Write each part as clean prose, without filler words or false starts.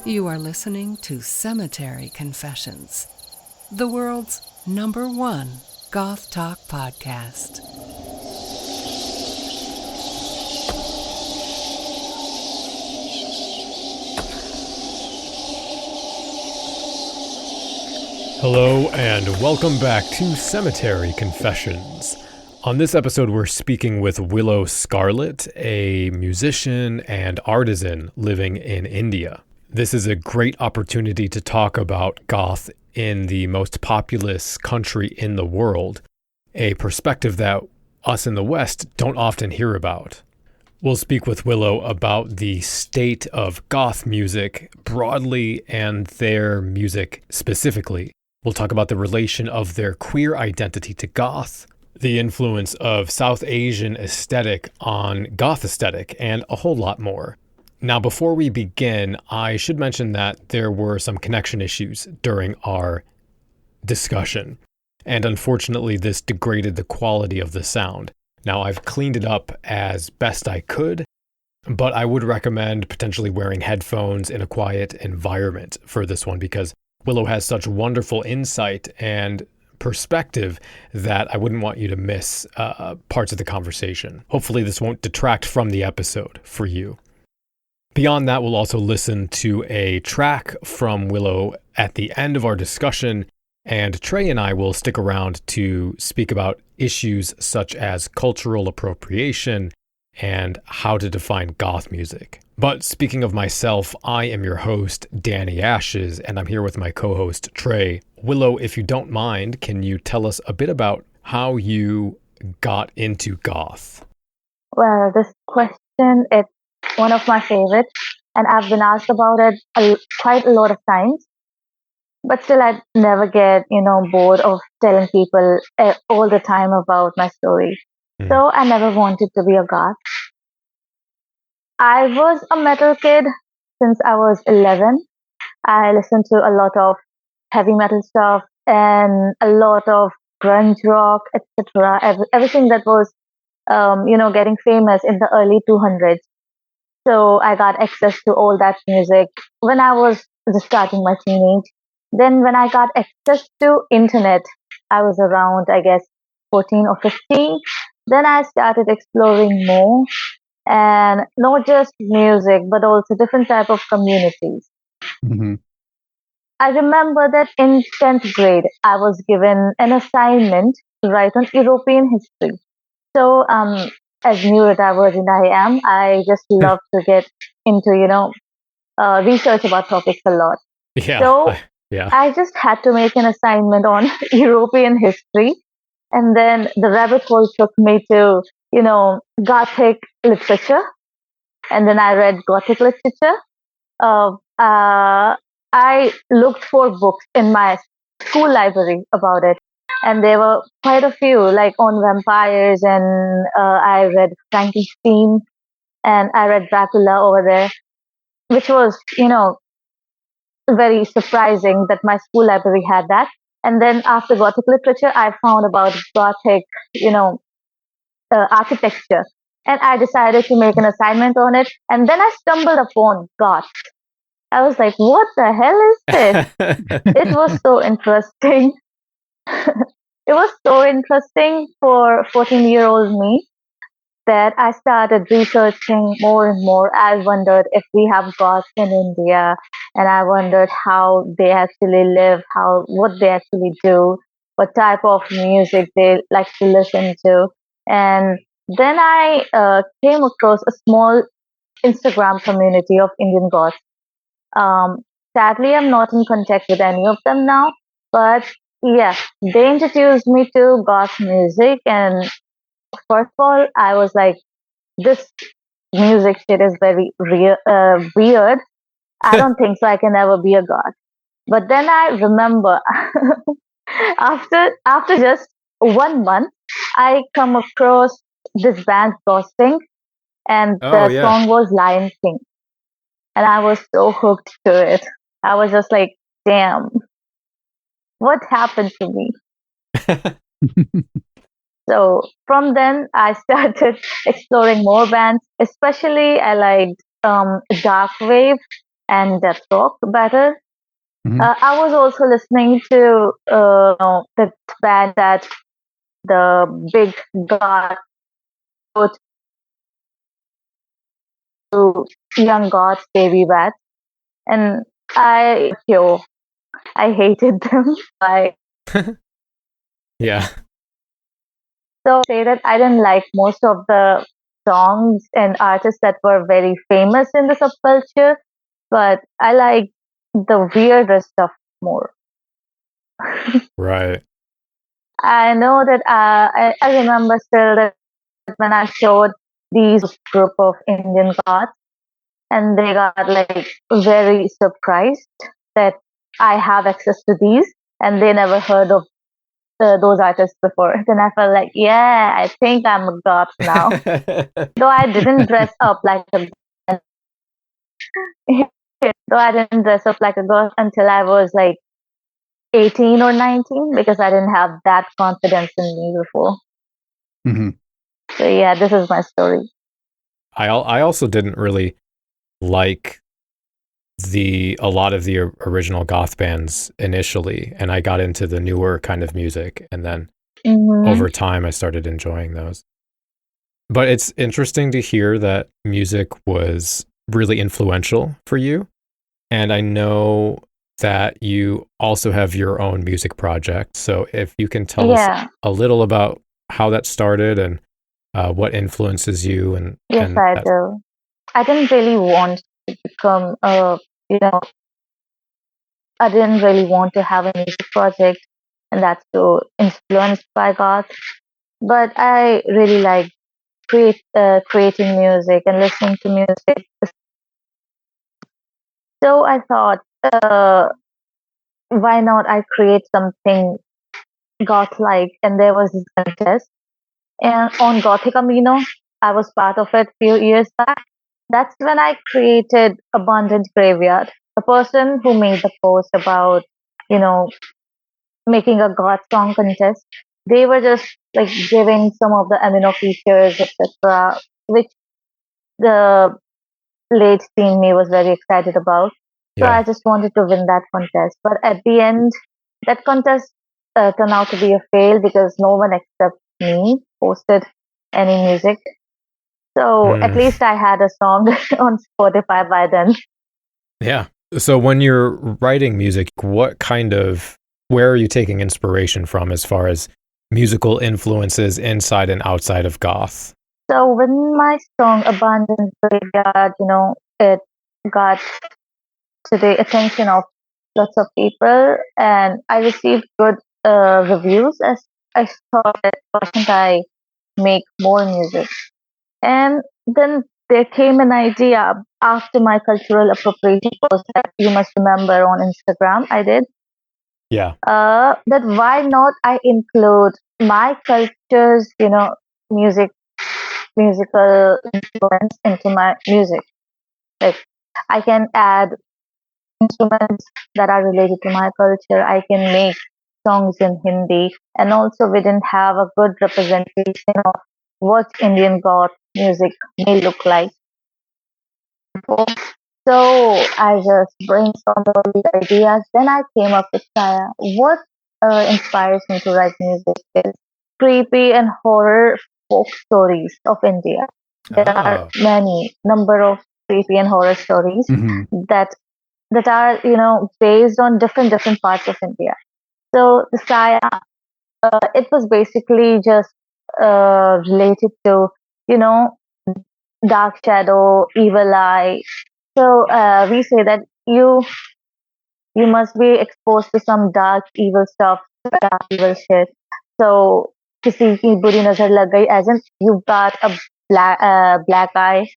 You are listening to Cemetery Confessions, the world's #1 goth talk podcast. Hello and welcome back to Cemetery Confessions. On this episode, we're speaking with Willow Scarlet, a musician and artisan living in India. This is a great opportunity to talk about goth in the most populous country in the world, a perspective that us in the West don't often hear about. We'll speak with Willow about the state of goth music broadly and their music specifically. We'll talk about the relation of their queer identity to goth, the influence of South Asian aesthetic on goth aesthetic, and a whole lot more. Now, before we begin, I should mention that there were some connection issues during our discussion, and unfortunately this degraded the quality of the sound. Now, I've cleaned it up as best I could, but I would recommend potentially wearing headphones in a quiet environment for this one because Willow has such wonderful insight and perspective that I wouldn't want you to miss parts of the conversation. Hopefully this won't detract from the episode for you. Beyond that, we'll also listen to a track from Willow at the end of our discussion, and Trey and I will stick around to speak about issues such as cultural appropriation and how to define goth music. But speaking of myself, I am your host, Danny Ashes, and I'm here with my co-host, Trey. Willow, if you don't mind, can you tell us a bit about how you got into goth? Well, this question, it's one of my favorites, and I've been asked about it quite a lot of times. But still, I never get, bored of telling people all the time about my story. So I never wanted to be a goth. I was a metal kid since I was 11. I listened to a lot of heavy metal stuff and a lot of grunge rock, etc. Everything that was, getting famous in the early 200s. So I got access to all that music when I was just starting my teenage. Then when I got access to internet, I was around, I guess, 14 or 15. Then I started exploring more, and not just music, but also different type of communities. Mm-hmm. I remember that in 10th grade, I was given an assignment to write on European history. So, as neurodivergent I am, I just love to get into, research about topics a lot. Yeah. So I just had to make an assignment on European history. And then the rabbit hole took me to, Gothic literature. And then I read Gothic literature. I looked for books in my school library about it. And there were quite a few, like on vampires. And I read Frankenstein. And I read Dracula over there, which was, very surprising that my school library had that. And then after Gothic literature, I found about Gothic, architecture. And I decided to make an assignment on it. And then I stumbled upon goth. I was like, what the hell is this? It was so interesting. It was so interesting for 14-year-old me that I started researching more and more. I wondered if we have goths in India, and I wondered how they actually live, what they actually do, what type of music they like to listen to. And then I came across a small Instagram community of Indian goths. Sadly, I'm not in contact with any of them now, but yeah, they introduced me to goth music, and first of all, I was like, this music shit is very weird. I don't think so I can ever be a goth. But then I remember after just 1 month, I come across this band Ghosting, and the song was Lion King. And I was so hooked to it. I was just like, damn, what happened to me? So from then, I started exploring more bands. Especially, I liked dark wave and death rock better. Mhm. I was also listening to the band that the big god wrote to young gods, baby bats, and I hated them. I Yeah. so say that I didn't like most of the songs and artists that were very famous in the subculture, but I like the weirder stuff more. Right. I know that I remember still that when I showed these group of Indian gods, and they got like very surprised that I have access to these, and they never heard of those artists before. Then I felt like, yeah, I think I'm a goth now. Though I didn't dress up like a though I didn't dress up like a goth until I was like 18 or 19 because I didn't have that confidence in me before. Mhm. So yeah, this is my story. I also didn't really like a lot of the original goth bands initially, and I got into the newer kind of music, and then over time I started enjoying those. But it's interesting to hear that music was really influential for you, and I know that you also have your own music project. So if you can tell us Yeah, a little about how that started and what influences you, yes, and I that. do. I didn't really want to become you know, I didn't really want to have a music project, and that's so influenced by God. But I really like creating music and listening to music. So I thought, why not I create something goth-like? And there was this contest, and on Gothic Amino, I was part of it few years back. That's when I created Abundant Graveyard. The person who made the post about, you know, making a goth song contest, they were just like giving some of the amino features, etc., which the late teen me was very excited about. So I Yeah. just wanted to win that contest. But at the end, that contest turned out to be a fail because no one except me posted any music. So at Mm, least I had a song on Spotify by then. yeah. So when you're writing music, where are you taking inspiration from as far as musical influences inside and outside of goth? So when my song Abandoned Graveyard, it got to the attention of lots of people, and I received good reviews. As I thought that why shouldn't I make more music? And then there came an idea after my cultural appropriation post that you must remember on Instagram I did. Yeah. That why not I include my culture's, music, musical influence into my music. Like I can add instruments that are related to my culture. I can make songs in Hindi, and also we didn't have a good representation of what Indian goth music may look like. So I just brainstormed all these ideas. Then I came up with Saya. What inspires me to write music is creepy and horror folk stories of India. There are Oh. many number of creepy and horror stories Mhm. that are based on different parts of India. So the Saya, it was basically just related to you know dark shadow, evil eye. So we say that you must be exposed to some dark evil stuff, dark evil shit. So किसी की बुरी नजर लग गई, as in you got a black eye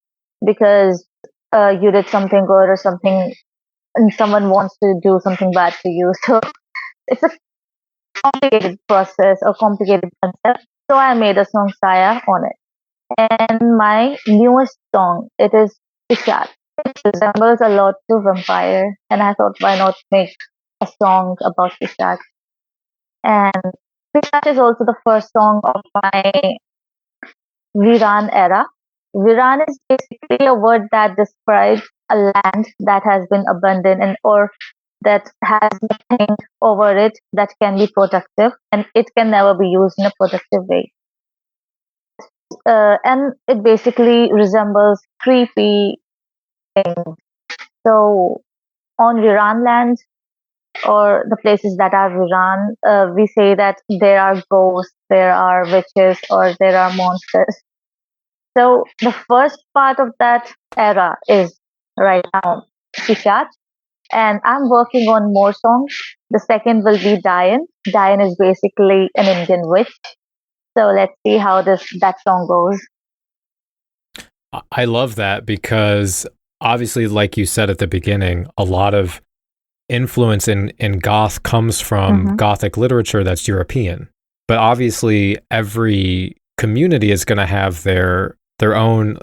because you did something good or something, and someone wants to do something bad to you. So it's a complicated process or complicated concept. So I made a song Saya on it. And my newest song, it is Pishach. It resembles a lot to Vampire. And I thought, why not make a song about Pishach? And Pishach is also the first song of my Viran era. Viran is basically a word that describes a land that has been abandoned and or that has nothing over it that can be productive, and it can never be used in a productive way. And it basically resembles creepy things. So on Viran land or the places that are Viran, we say that there are ghosts, there are witches, or there are monsters. So the first part of that era is right now Pishach, and I'm working on more songs. The second will be Diane. Diane is basically an Indian witch. So let's see how this that song goes. I love that because obviously, like you said at the beginning, a lot of influence in goth comes from Gothic literature that's European. But obviously, every community is going to have their own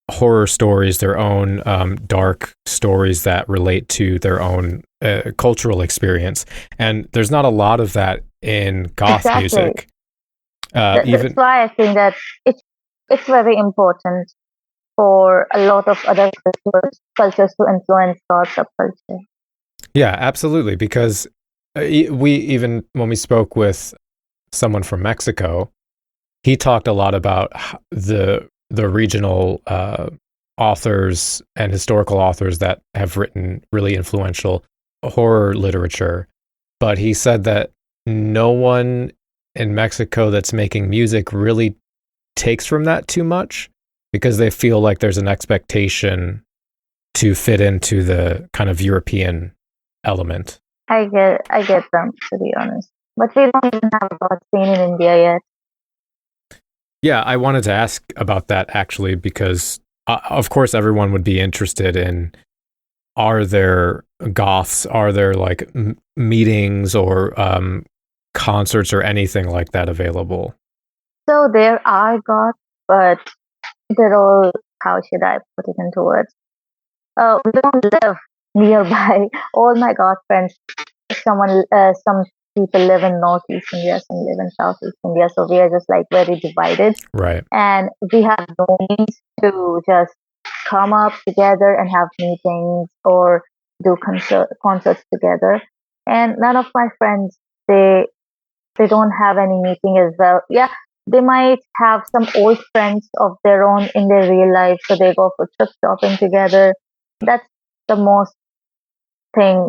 horror stories, their own dark stories that relate to their own cultural experience. And there's not a lot of that in goth music. That's why I think that it's very important for a lot of other cultures to influence goth subculture. Yeah, absolutely. Because we even when we spoke with someone from Mexico, he talked a lot about the regional authors and historical authors that have written really influential horror literature. But he said that no one in Mexico that's making music really takes from that too much because they feel like there's an expectation to fit into the kind of European element. I get them, to be honest. But we don't even have a god scene in India yet. Yeah, I wanted to ask about that actually because, of course, everyone would be interested in, are there goths? Are there like meetings or concerts or anything like that available? So there are goths, but they're all, how should I put it into words? We don't live nearby. All my goth friends, some people live in Northeast India, some live in Southeast India. So we are just like very divided. Right. And we have no means to just come up together and have meetings or do concerts together. And none of my friends, they don't have any meeting as well. Yeah, they might have some old friends of their own in their real life, so they go for trip shopping together. That's the most old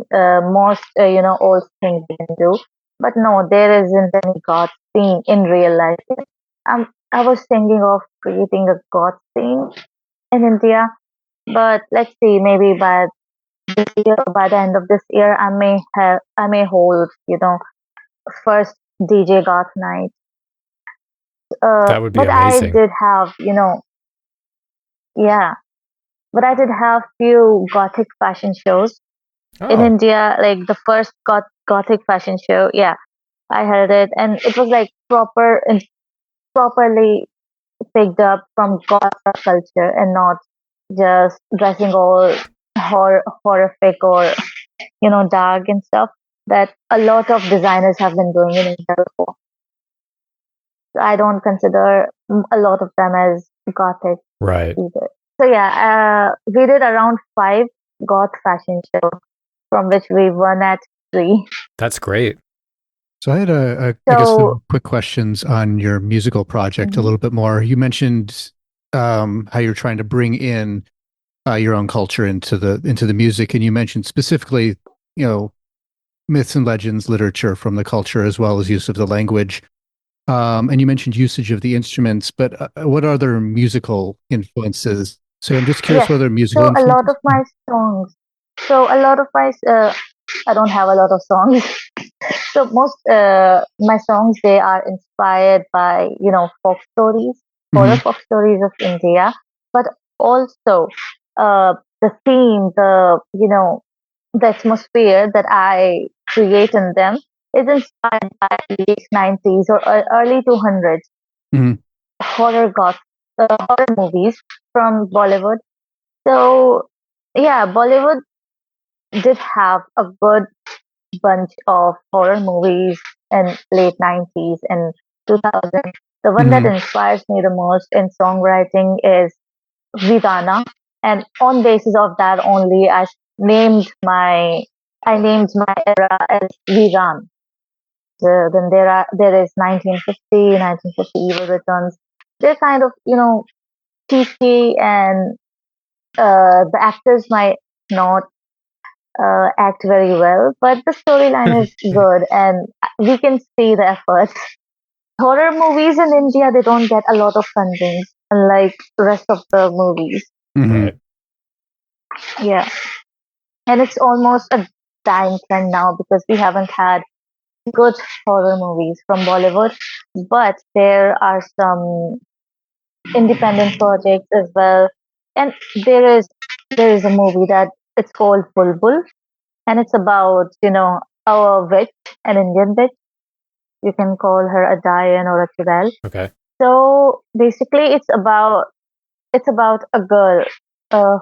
thing they can do. But no, there isn't any god scene in real life. I was thinking of creating a god scene in India, but let's see, maybe by this year, by the end of this year, I may hold, first DJ goth night. That would be But amazing. I did have, yeah, but I did have few gothic fashion shows in India, like the first gothic fashion show. Yeah, I held it, and it was like properly picked up from goth culture and not just dressing all horrific or dark and stuff that a lot of designers have been doing in India before. I don't consider a lot of them as gothic either. So yeah, we did around 5 goth fashion shows, from which we won at 3. That's great. So I had I guess some quick questions on your musical project a little bit more. You mentioned how you're trying to bring in your own culture into the music, and you mentioned specifically, myths and legends, literature from the culture, as well as use of the language. And you mentioned usage of the instruments, but what other musical influences? So I'm just curious whether musical So influences. a lot of my songs. I don't have a lot of songs. So most my songs, they are inspired by folk stories, horror folk stories of India, but also the theme, the atmosphere that I create in them is inspired by late 90s or early 200s horror movies from Bollywood. So yeah, Bollywood did have a good bunch of horror movies in late 90s and 2000. The one that inspires me the most in songwriting is Vidana. and on basis of that only, named my I named my era as Viran. Then there is 1950, 1950 Evil Returns. They're kind of cheeky, and the actors might not act very well, but the storyline is good, and we can see the effort. Horror movies in India, they don't get a lot of funding, unlike the rest of the movies. Right. Yeah, and it's almost a dying trend now because we haven't had good horror movies from Bollywood, but there are some independent projects as well. And there is a movie that it's called Bulbul, and it's about a witch, an Indian witch. You can call her a Dian or a Churel. Okay. So basically, it's about a girl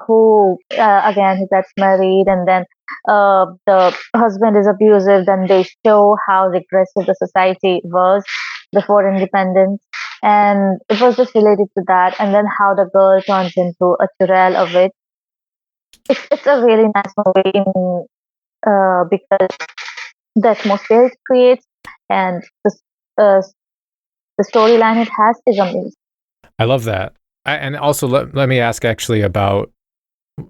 who again he gets married, and then the husband is abusive. Then they show how regressive the society was before independence, and it was just related to that. And then how the girl turns into a Churel, a witch. It's a really nice movie because the atmosphere it creates and uh, the storyline it has is amazing. I love that. And also, let me ask actually about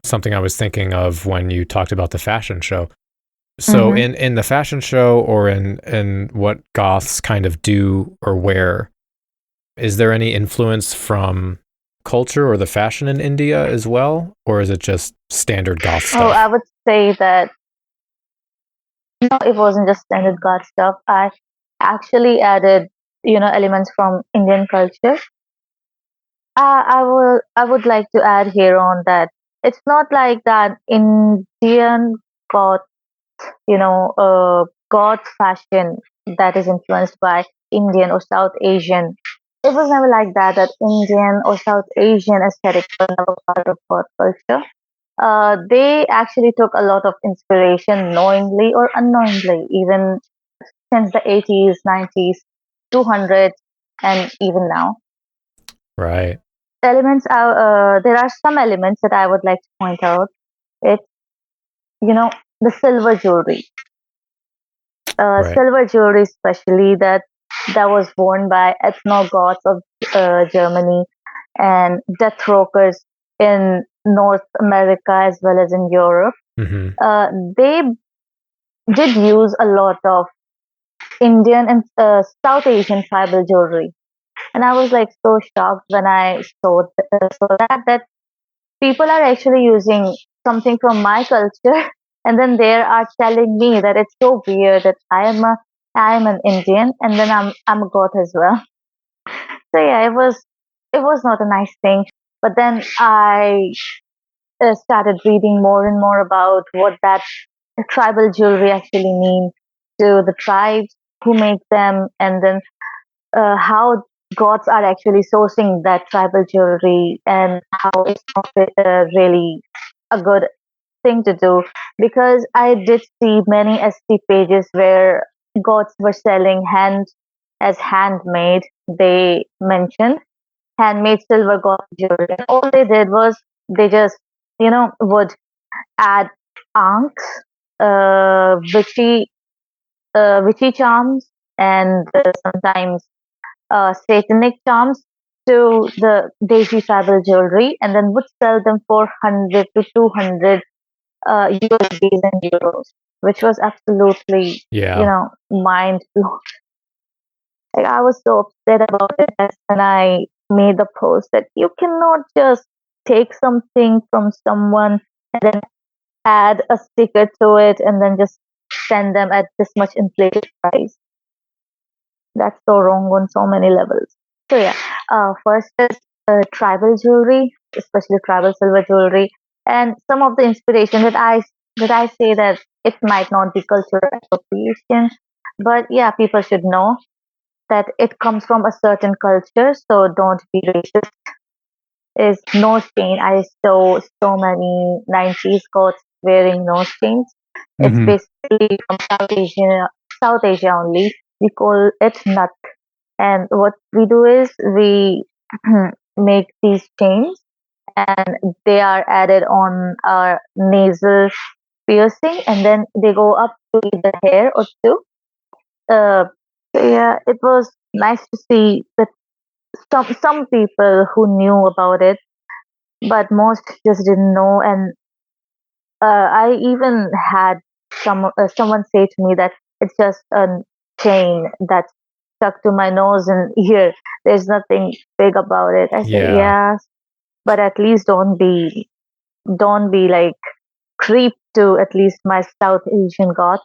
something I was thinking of when you talked about the fashion show. So in the fashion show, or in what goths kind of do or wear, is there any influence from culture or the fashion in India as well? Or is it just standard goth stuff? Oh, I would say that no, it wasn't just standard goth stuff. I actually added, elements from Indian culture. I would like to add here on that it's not like that Indian goth, goth fashion that is influenced by Indian or South Asian. It was never like that. That Indian or South Asian aesthetic was never part of goth culture. They actually took a lot of inspiration knowingly or unknowingly, even since the 80s, 90s, 200, and even now. Right. There are some elements that I would like to point out. It's, the silver jewelry. Right. Silver jewelry, especially that was worn by ethno-Goths of Germany and death rockers in North America as well as in Europe. They did use a lot of Indian and South Asian tribal jewelry, and I was like so shocked when I saw that people are actually using something from my culture, and then they are telling me that it's so weird that I am an Indian, and then I'm a goth as well. So yeah, it was not a nice thing. But then I started reading more and more about what that tribal jewelry actually means to the tribes who make them, and then how gods are actually sourcing that tribal jewelry, and how it's not really a good thing to do. Because I did see many ST pages where gods were selling as handmade. They mentioned handmade silver god jewelry. And all they did was they just would add ankhs, witchy charms, and sometimes satanic charms to the Desi tribal jewelry, and then would sell them for 100 to 200 USDs and euros, which was absolutely, mind blowing. Like, I was so upset about it when I made the post that you cannot just take something from someone and then add a sticker to it and then just send them at this much inflated price. That's so wrong on so many levels. So yeah, first is tribal jewelry, especially tribal silver jewelry, and some of the inspiration that I say that it might not be cultural appropriation, but yeah, people should know that it comes from a certain culture, so don't be racist. Is nose chain. I saw so many 90s coats wearing nose chains. It's basically from South Asia only. We call it nut. And what we do is we make these chains and they are added on our nasal piercing, and then they go up to the hair or two. So yeah, it was nice to see that some people who knew about it, but most just didn't know. And I even had someone say to me that it's just a chain that's stuck to my nose and ear. There's nothing big about it. I said, Yeah. yeah, but at least don't be like creep to at least my South Asian goth,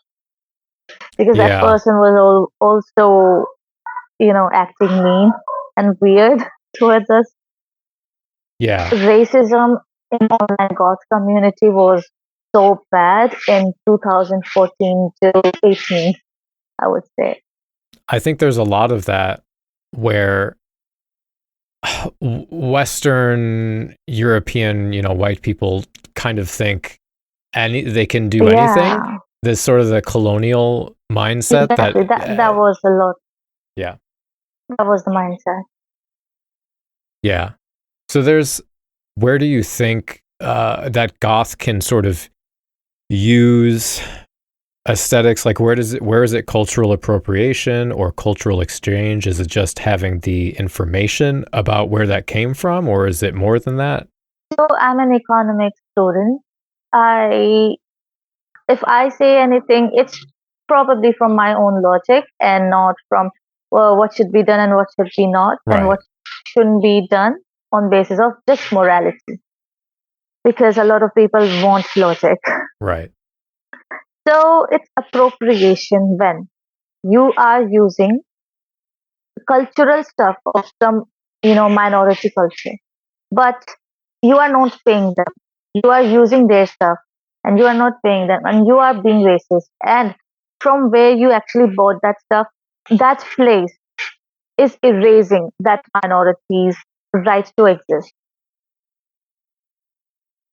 because that Yeah. person was also acting mean and weird towards us. Yeah. Racism in online goth community was so bad in 2014 to 18, I would say. I think there's a lot of that where Western European, white people kind of think they can do anything. Yeah, There's sort of the colonial mindset exactly. That was a lot. Yeah. That was the mindset. Yeah. So where do you think that goth can sort of use aesthetics? Like where is it cultural appropriation or cultural exchange? Is it just having the information about where that came from, or is it more than that? So I'm an economics student. If I say anything, it's probably from my own logic and not from what should be done and what should be not, and Right. what shouldn't be done on basis of just morality. Because a lot of people want logic. Right. So it's appropriation when you are using cultural stuff of some, minority culture, but you are not paying them. You are using their stuff and you are not paying them, and you are being racist. And from where you actually bought that stuff, that place is erasing that minority's right to exist.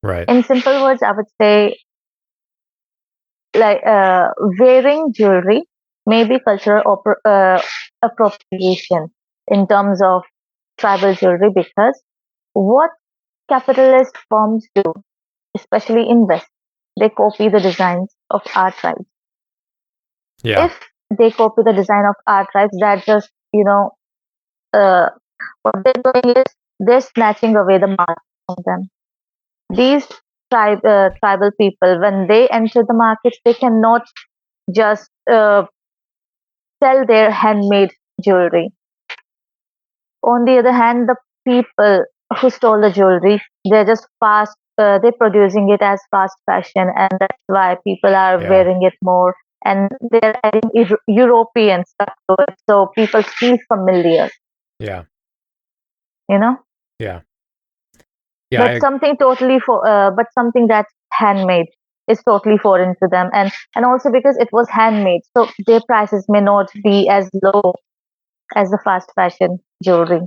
Right. In simple words, I would say, like wearing jewelry may be cultural appropriation in terms of tribal jewelry, because what capitalist firms do, especially in West, they copy the designs of our tribes. Yeah. If they copy the design of our tribes, that just, uh, what they're doing is they're snatching away the market from them. These tribal people, when they enter the markets, they cannot just sell their handmade jewelry. On the other hand, the people who stole the jewelry, they're just they're producing it as fast fashion, and that's why people are Yeah. wearing it more. And they're adding European stuff to it, so people feel familiar, Yeah. you know. Yeah. Yeah. But something that's handmade is totally foreign to them, and also because it was handmade, so their prices may not be as low as the fast fashion jewelry.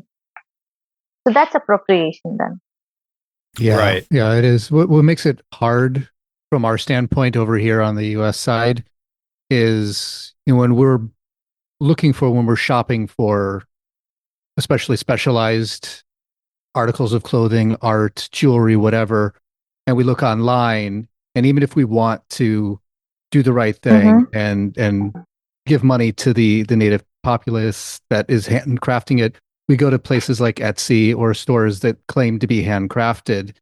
So that's appropriation then. Yeah, Right. Yeah, it is. What makes it hard from our standpoint over here on the US side is, when we're shopping for especially specialized articles of clothing, art, jewelry, whatever, and we look online, and even if we want to do the right thing and give money to the native populace that is handcrafting it, we go to places like Etsy or stores that claim to be handcrafted,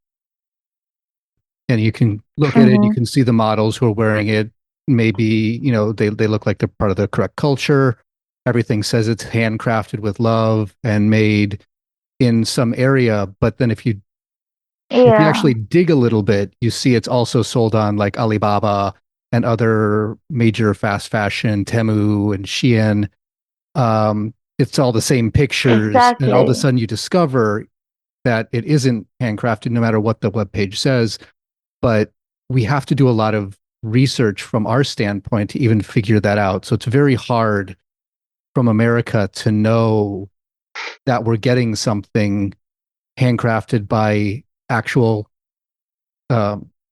and you can look at it, you can see the models who are wearing it. Maybe, they look like they're part of the correct culture. Everything says it's handcrafted with love and made in some area. But then if you actually dig a little bit, you see it's also sold on like Alibaba and other major fast fashion, Temu and Shein. It's all the same pictures, and all of a sudden you discover that it isn't handcrafted, no matter what the webpage says. But we have to do a lot of research from our standpoint to even figure that out. So it's very hard from America to know that we're getting something handcrafted by actual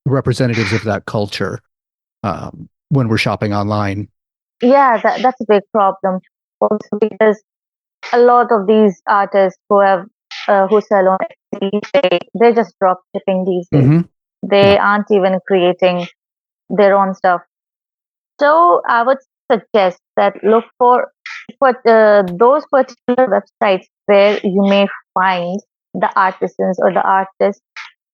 representatives of that culture when we're shopping online. Yeah, that's a big problem also, because a lot of these artists who have who sell on Etsy, they're just drop shipping these days. Mm-hmm. They aren't even creating their own stuff. So I would suggest that look for those particular websites where you may find the artisans or the artists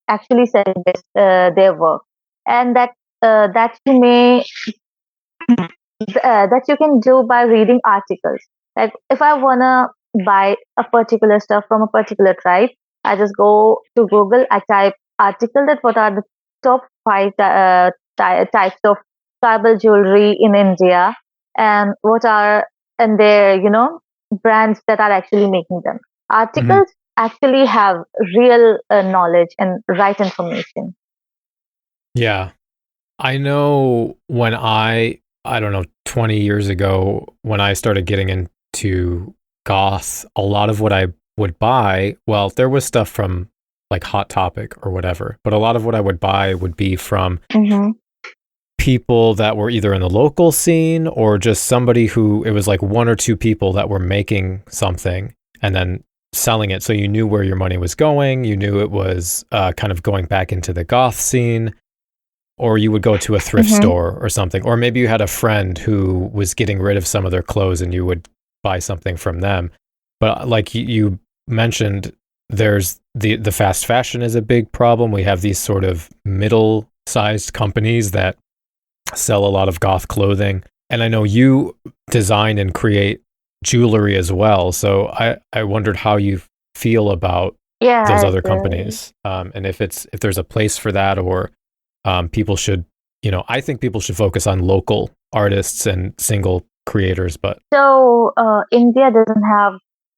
actually selling their work, and that you may that you can do by reading articles. Like if I wanna buy a particular stuff from a particular tribe, I just go to Google, I type article that what are the top five types of tribal jewelry in India, and what are and their brands that are actually making them. Articles actually have real knowledge and right information. Yeah. I know when I don't know, 20 years ago, when I started getting into goth, a lot of what I would buy, well, there was stuff from like Hot Topic or whatever, but a lot of what I would buy would be from people that were either in the local scene or just somebody who, it was like one or two people that were making something and then selling it. So you knew where your money was going. You knew it was kind of going back into the goth scene. Or you would go to a thrift store or something. Or maybe you had a friend who was getting rid of some of their clothes and you would buy something from them. But like you mentioned, there's the fast fashion is a big problem. We have these sort of middle-sized companies that sell a lot of goth clothing. And I know you design and create jewelry as well. So I wondered how you feel about those other companies. And if there's a place for that, or people should, I think people should focus on local artists and single creators. But so India doesn't have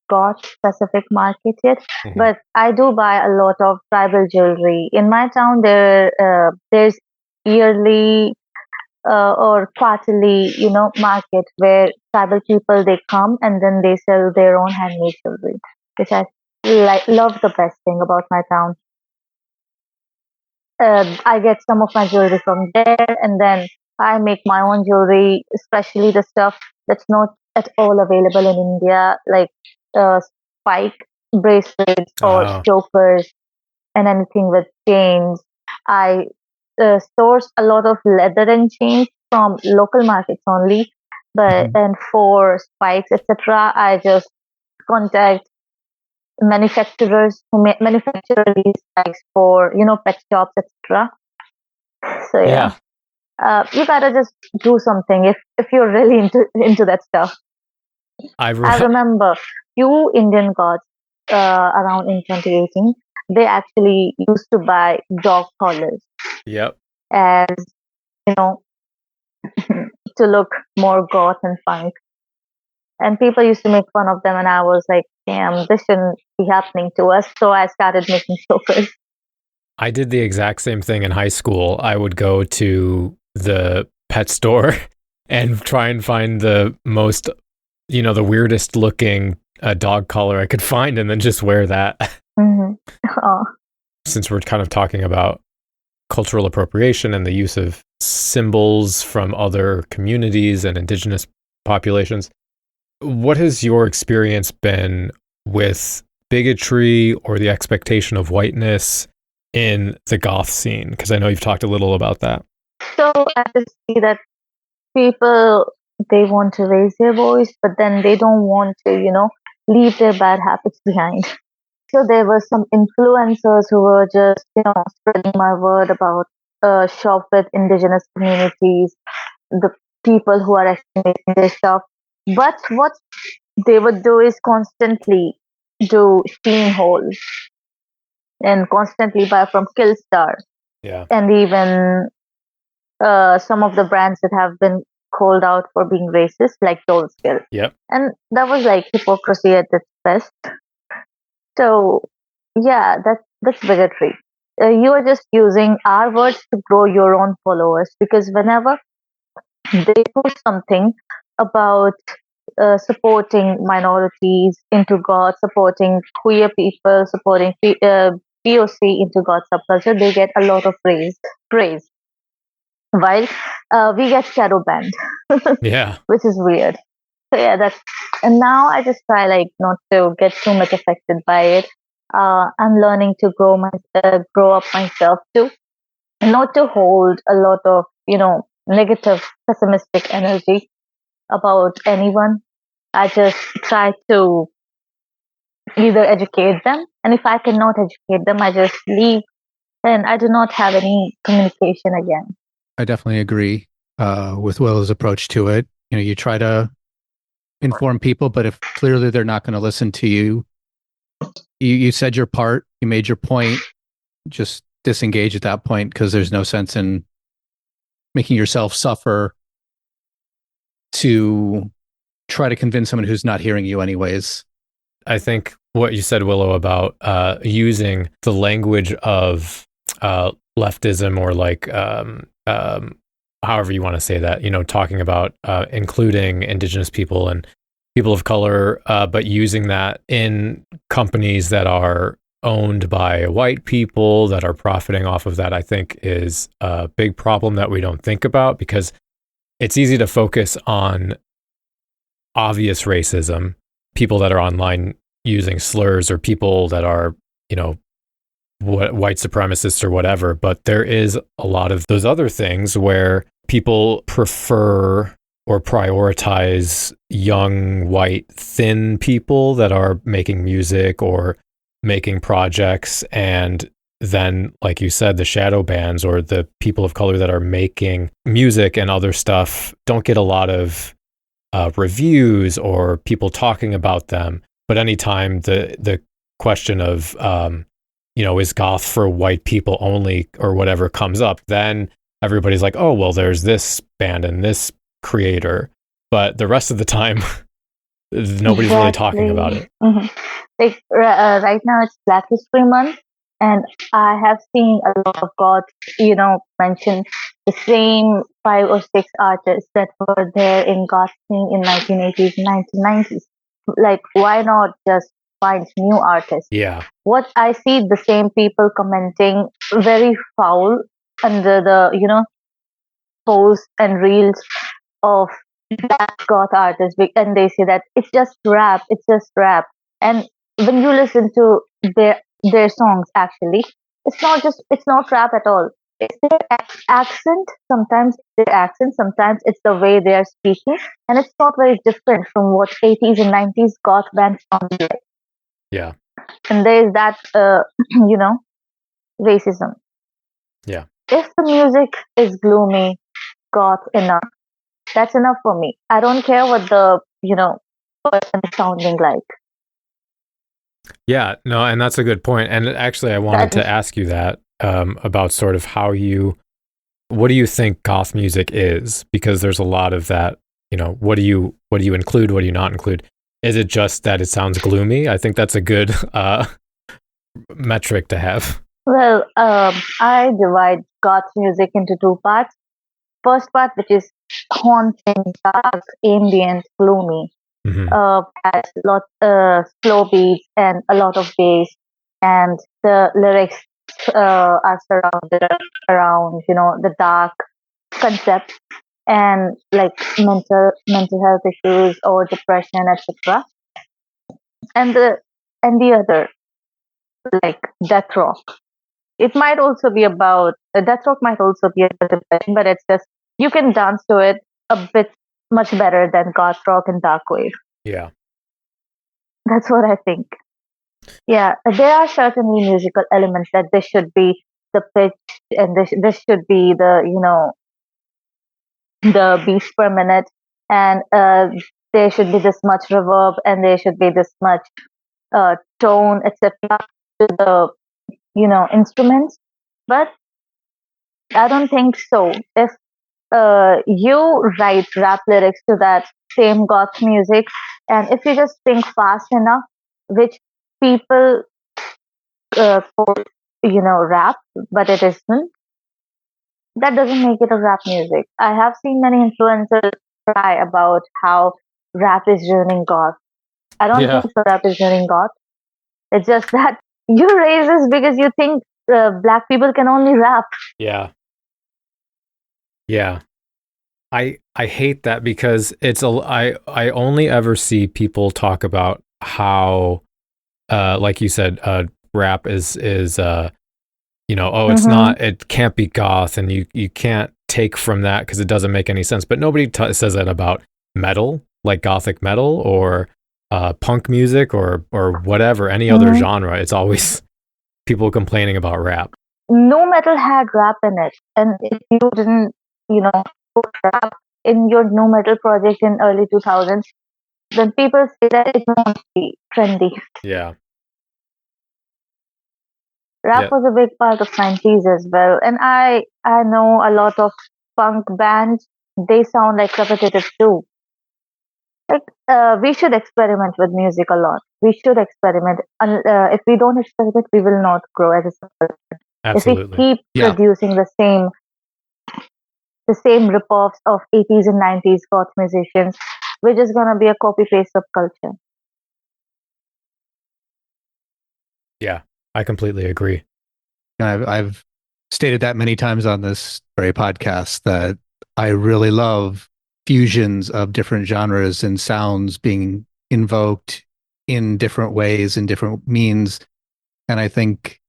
goth specific market yet, but I do buy a lot of tribal jewelry in my town. There's yearly or quarterly, market where tribal people, they come and then they sell their own handmade jewelry, which I love. The best thing about my town. I get some of my jewelry from there, and then I make my own jewelry, especially the stuff that's not at all available in India, like spike bracelets or chokers and anything with chains. I source a lot of leather and chains from local markets only, and for spikes, etc., I just contact manufacturers who manufacture these spikes for pet shops, etc. So you gotta just do something if you're really into that stuff. I remember few Indian gods around in 2018. They actually used to buy dog collars. Yep. As to look more goth and funk. And people used to make fun of them, and I was like, damn, this shouldn't be happening to us. So I started making chokers. I did the exact same thing in high school. I would go to the pet store and try and find the most, the weirdest looking dog collar I could find, and then just wear that. Since we're kind of talking about cultural appropriation and the use of symbols from other communities and indigenous populations, what has your experience been with bigotry or the expectation of whiteness in the goth scene? Because I know you've talked a little about that. So I just see that people, they want to raise their voice, but then they don't want to, leave their bad habits behind. So there were some influencers who were just, spreading my word about shop with indigenous communities, the people who are actually making their stuff. But what they would do is constantly do sheen holes and constantly buy from Killstar. Yeah. And even some of the brands that have been called out for being racist, like Dolskill. Yep. And that was like hypocrisy at its best. So yeah, that's bigotry. You are just using our words to grow your own followers, because whenever they post something about supporting minorities into God, supporting queer people, supporting POC into God subculture, they get a lot of praise. While we get shadow banned. Yeah. Which is weird. So yeah, and now I just try not to get too much affected by it. I'm learning to grow up myself too, and not to hold a lot of negative, pessimistic energy about anyone. I just try to either educate them, and if I cannot educate them, I just leave, and I do not have any communication again. I definitely agree with Willow's approach to it. You try to inform people, but if clearly they're not going to listen to you, you said your part, you made your point, just disengage at that point, because there's no sense in making yourself suffer to try to convince someone who's not hearing you anyways. I think what you said, Willow, about using the language of leftism, or like however you want to say that, talking about including Indigenous people and people of color, but using that in companies that are owned by white people that are profiting off of that, I think is a big problem that we don't think about, because it's easy to focus on obvious racism, people that are online using slurs, or people that are, white supremacists or whatever. But there is a lot of those other things where people prefer or prioritize young, white, thin people that are making music or making projects. And then, like you said, the shadow bands or the people of color that are making music and other stuff don't get a lot of reviews or people talking about them. But anytime the question of, is goth for white people only or whatever comes up, then everybody's like, oh, well, there's this band and this creator. But the rest of the time, nobody's really talking about it. Mm-hmm. Like right now, it's Black History Month, and I have seen a lot of goths, mention the same 5 or 6 artists that were there in goth scene in 1980s and 1990s. Like, why not just find new artists? Yeah. What I see, the same people commenting very foul under the, posts and reels of black goth artists, and they say that it's just rap, And when you listen to their songs, actually, it's not rap at all. It's their accent. Sometimes it's the way they are speaking, and it's not very different from what 80s and 90s goth bands sounded like. Yeah. And there is that, racism. Yeah. If the music is gloomy, goth enough, that's enough for me. I don't care what the, person is sounding like. Yeah, no, and that's a good point. And actually, I wanted to ask you that about sort of what do you think goth music is? Because there's a lot of that, what do you include? What do you not include? Is it just that it sounds gloomy? I think that's a good metric to have. Well, I divide goth music into 2 parts. First part, which is haunting, dark, ambient, gloomy. Mm-hmm. Has a lot slow beats and a lot of bass, and the lyrics are surrounded around the dark concepts and like mental health issues or depression, etc. And the other, like death rock. It might also be about death rock. Might also be about depression, but it's just you can dance to it a bit much better than goth rock and dark wave. Yeah, that's what I think. Yeah, there are certainly musical elements that this should be the pitch, and this should be the the beats per minute, and there should be this much reverb, and there should be this much tone, etc. to the instruments. But I don't think so. If you write rap lyrics to that same goth music, and if you just think fast enough, which people call rap, but it isn't, that doesn't make it a rap music. I have seen many influencers cry about how rap is ruining goth. I don't think so. Rap is ruining goth. It's just that you raise this because you think black people can only rap. Yeah. I hate that, because I only ever see people talk about how like you said, rap is it's not, it can't be goth, and you can't take from that because it doesn't make any sense. But nobody says that about metal, like gothic metal or punk music or whatever, any other genre. It's always people complaining about rap. No metal had rap in it, and if you didn't, put rap in your no metal project in early 2000s, then people say that it won't be trendy. Yeah. Rap was a big part of 90s as well, and I know a lot of punk bands. They sound like repetitive too. Like we should experiment with music a lot. We should experiment. If we don't experiment, we will not grow as a person. Absolutely. If we keep producing the same rip-offs of 80s and 90s goth musicians, we're just gonna be a copy-paste subculture. Yeah, I completely agree. I've stated that many times on this very podcast that I really love fusions of different genres and sounds being invoked in different ways and different means. And I think,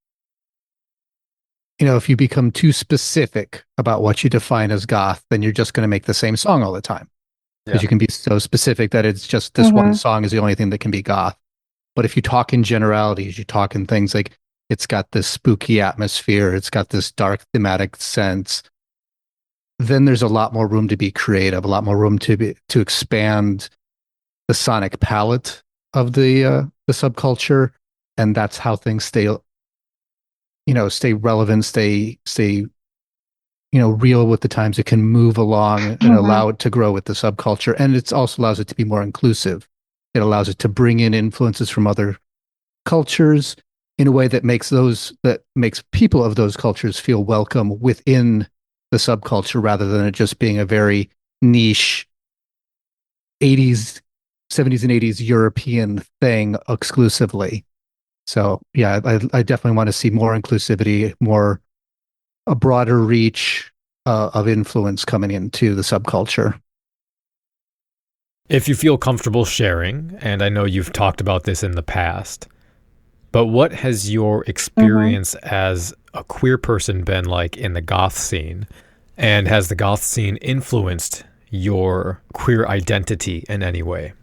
if you become too specific about what you define as goth, then you're just going to make the same song all the time. Because you can be so specific that it's just this one song is the only thing that can be goth. But if you talk in generalities, you talk in things like it's got this spooky atmosphere, it's got this dark thematic sense, then there's a lot more room to be creative, a lot more room to expand the sonic palette of the subculture, and that's how things stay relevant, stay real with the times. It can move along and allow it to grow with the subculture, and it also allows it to be more inclusive. It allows it to bring in influences from other cultures in a way that makes people of those cultures feel welcome within the subculture, rather than it just being a very niche 70s and 80s European thing exclusively. So yeah, I definitely want to see more inclusivity, a broader reach of influence coming into the subculture. If you feel comfortable sharing, and I know you've talked about this in the past, but what has your experience as a queer person been like in the goth scene? And has the goth scene influenced your queer identity in any way?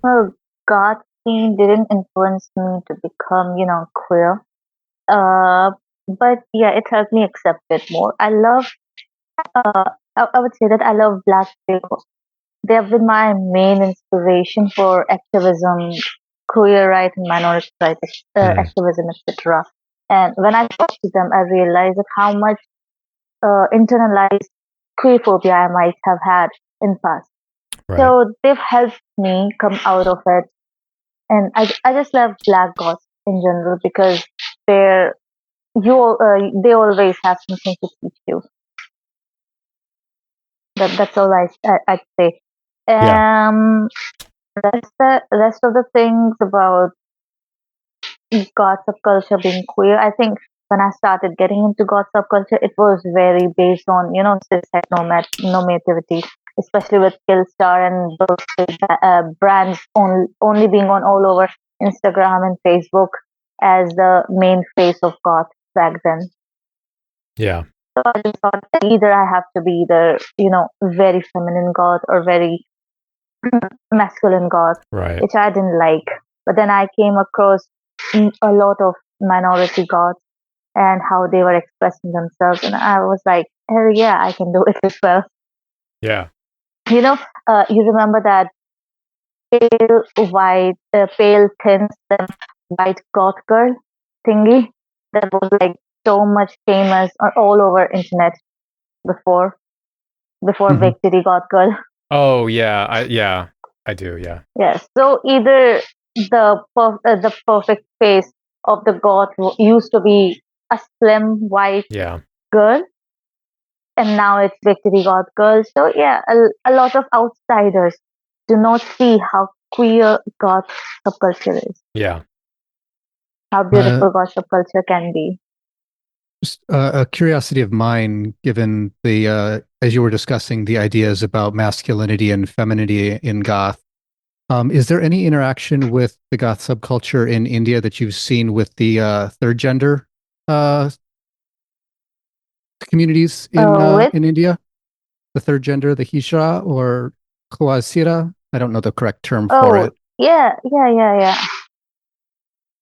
Well, goth scene didn't influence me to become, queer. But yeah, it helped me accept it more. I love, I would say that I love Black people. They have been my main inspiration for activism, queer rights and minority rights activism, etc. And when I talk to them, I realize that how much internalized queerphobia I might have had in the past. Right. So they've helped me come out of it. And I just love Black goths in general because they always have something to teach you. That's all I'd say. The rest of the things about goth subculture being queer, I think when I started getting into goth subculture, it was very based on, cis normativity, especially with Killstar and those brands only being on all over Instagram and Facebook as the main face of goth back then. Yeah. So I just thought that either I have to be either, very feminine goth or very masculine goth, right, which I didn't like. But then I came across a lot of minority goths and how they were expressing themselves, and I was like, hell yeah, I can do it as well. Yeah. You remember that pale thin white goth girl thingy that was like so much famous all over internet before Victory Goth Girl. Oh yeah, I do. Yeah. Yes. So either the perfect face of the goth used to be a slim white girl, and now it's Victory Goth Girl. So yeah, a lot of outsiders do not see how queer goth subculture is. Yeah. How beautiful goth subculture can be. Just a curiosity of mine, given the as you were discussing the ideas about masculinity and femininity in goth, Is there any interaction with the goth subculture in India that you've seen with the third gender uh, communities With in India? The third gender, the hijra or khwazira? I don't know the correct term for oh it. yeah.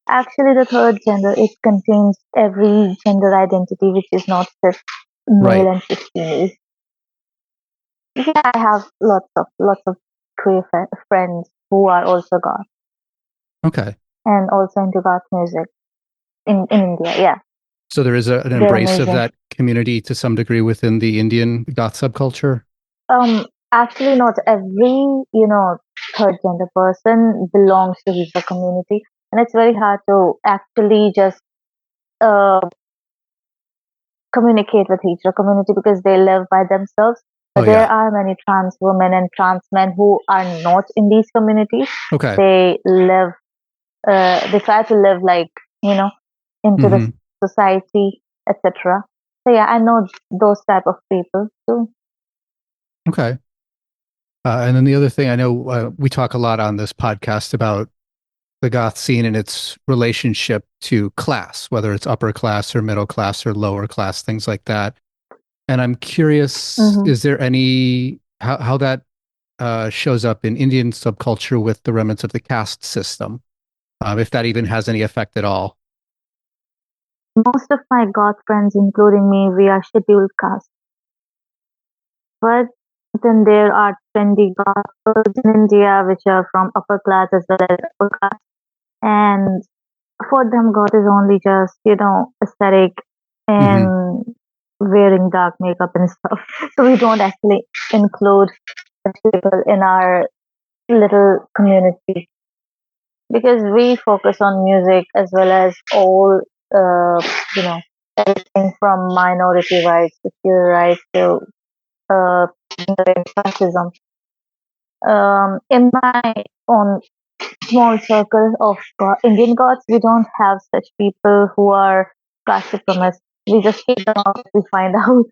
Actually, the third gender, it contains every gender identity which is not just male Right. and female. Yeah, I have lots of queer friends who are also goth Okay. and also into goth music in India. Yeah, So there is an they're embrace of amazing. that community to some degree within the Indian goth subculture. Actually, not every third gender person belongs to the community, and it's very hard to actually just uh, communicate with each community because they live by themselves. Oh But there yeah. are many trans women and trans men who are not in these communities. Okay. They live, they try to live like, you know, into the Hmm. society, etc. So yeah, I know those type of people too. Okay. And then the other thing I know, we talk a lot on this podcast about the goth scene and its relationship to class, whether it's upper class or middle class or lower class, things like that. And I'm curious, Hmm. is there any how that shows up in Indian subculture with the remnants of the caste system, if that even has any effect at all? Most of my goth friends, including me, we are scheduled caste. But then there are trendy goth girls in India, which are from upper class as well as upper class. And for them, God is only just, aesthetic Hmm. and wearing dark makeup and stuff. So we don't actually include such people in our little community because we focus on music as well as all, uh, you know, everything from minority rights to civil rights to uh, fascism. In my own small circle of Indian gods, we don't have such people who are caste supremacists. We just kick them out if we find out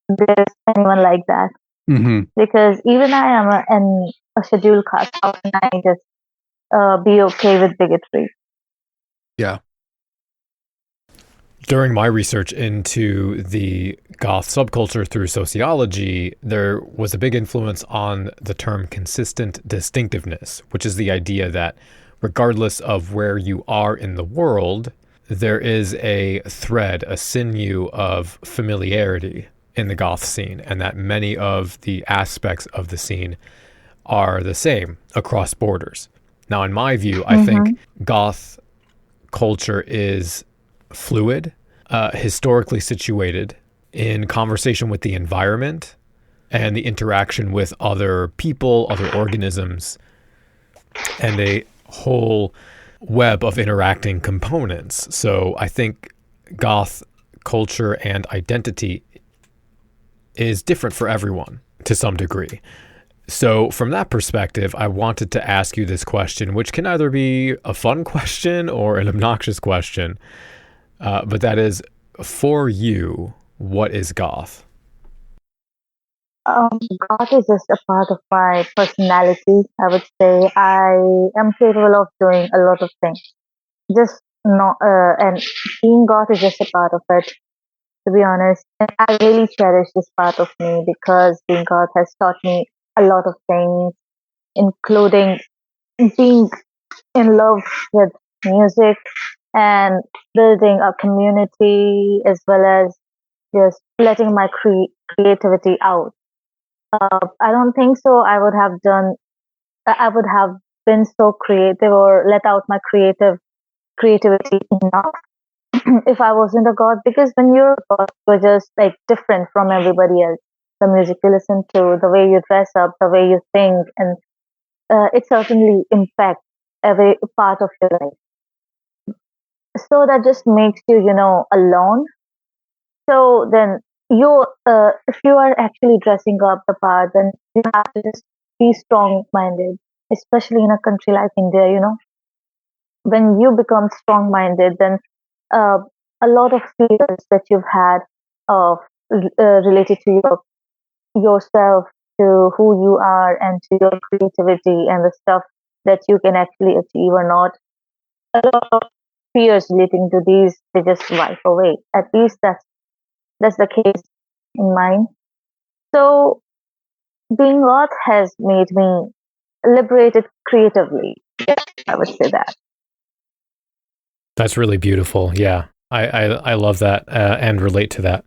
there's anyone like that. Hmm. Because even I am a scheduled caste. How can I just be okay with bigotry? Yeah. During my research into the goth subculture through sociology, there was a big influence on the term consistent distinctiveness, which is the idea that regardless of where you are in the world, there is a thread, a sinew of familiarity in the goth scene, and that many of the aspects of the scene are the same across borders. Now, in my view, I think Mm-hmm. goth culture is fluid, historically situated in conversation with the environment and the interaction with other people, other organisms, and a whole web of interacting components. So I think goth culture and identity is different for everyone to some degree. So, from that perspective, I wanted to ask you this question, which can either be a fun question or an obnoxious question. But that is, for you, what is goth? God is just a part of my personality. I would say I am capable of doing a lot of things. Just not, and being God is just a part of it. To be honest. And I really cherish this part of me because being God has taught me a lot of things, including being in love with music and building a community as well as just letting my creativity out. I don't think so. I would have been so creative or let out my creativity enough if I wasn't a god, because when you're a god, you're just like different from everybody else. The music you listen to, the way you dress up, the way you think, and it certainly impacts every part of your life. So that just makes you, alone. So then if you are actually dressing up the part, then you have to just be strong-minded, especially in a country like India. When you become strong-minded, then uh, a lot of fears that you've had of related to yourself, to who you are, and to your creativity and the stuff. that you can actually achieve or not. A lot of fears relating to these, they just wipe away. At least that's the case in mine. So being goth has made me liberated creatively. I would say that. That's really beautiful. Yeah. I love that and relate to that.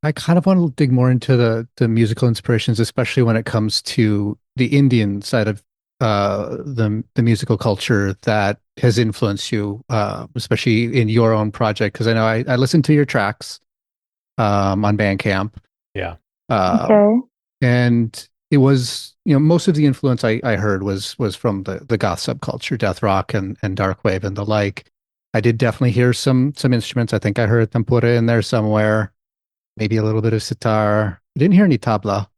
I kind of want to dig more into the musical inspirations, especially when it comes to the Indian side of the musical culture that has influenced you, especially in your own project. Because I know I listened to your tracks on Bandcamp. Yeah. Okay. And it was, most of the influence I heard was from the goth subculture, death rock and dark wave and the like. I did definitely hear some instruments. I think I heard tempura in there somewhere, maybe a little bit of sitar. I didn't hear any tabla,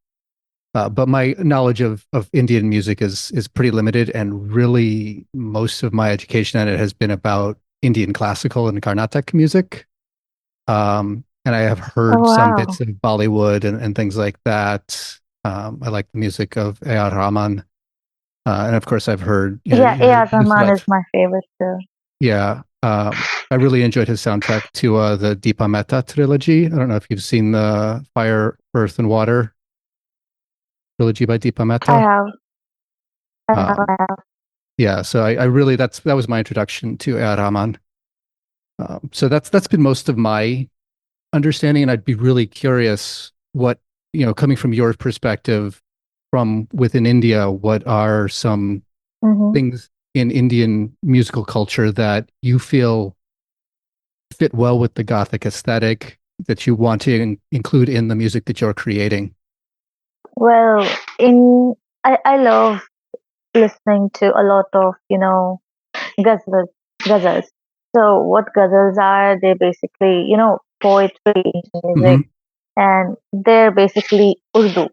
but my knowledge of Indian music is pretty limited, and really most of my education in it has been about Indian classical and Carnatic music. And I have Oh heard some wow. bits of Bollywood and things like that. I like the music of A.R. Rahman. And of course, I've heard Yeah, A.R. his Rahman is stuff. my favorite too. Yeah. I really enjoyed his soundtrack to the Deepa Mehta trilogy. I don't know if you've seen the Fire, Earth, and Water trilogy by Deepa I Mehta. have. Um, I have. yeah, so I really that was my introduction to A.R. Rahman. So that's been most of my understanding, and I'd be really curious what, coming from your perspective from within India, what are some Mm-hmm. things in Indian musical culture that you feel fit well with the Gothic aesthetic that you want to include in the music that you're creating? Well, I love listening to a lot of ghazals. Ghazals. So what ghazals are? They basically poetry music, Hmm. and they're basically Urdu.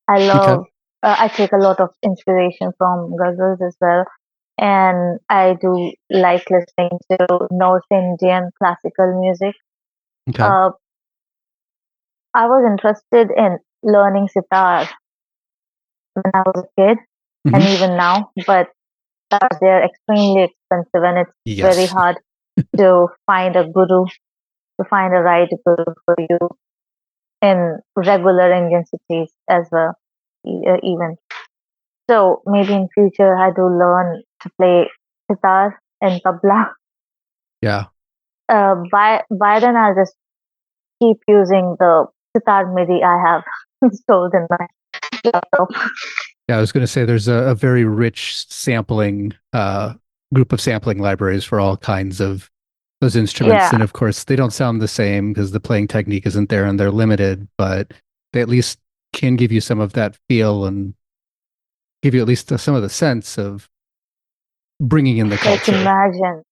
I Okay. love. I take a lot of inspiration from ghazals as well, and I do like listening to North Indian classical music. Okay. Uh, I was interested in learning sitar when I was a kid, and Hmm. even now, but they're extremely expensive, and it's very Yes. hard to find a guru, to find a right guru for you in regular Indian cities as well, even. So maybe in future I do learn to play sitar and tabla. Yeah. By then I'll just keep using the sitar MIDI I have installed in my laptop. Yeah, I was going to say there's a very rich sampling group of sampling libraries for all kinds of those instruments. Yeah, And of course, they don't sound the same because the playing technique isn't there and they're limited, but they at least can give you some of that feel and give you at least some of the sense of bringing in the like culture. imagine,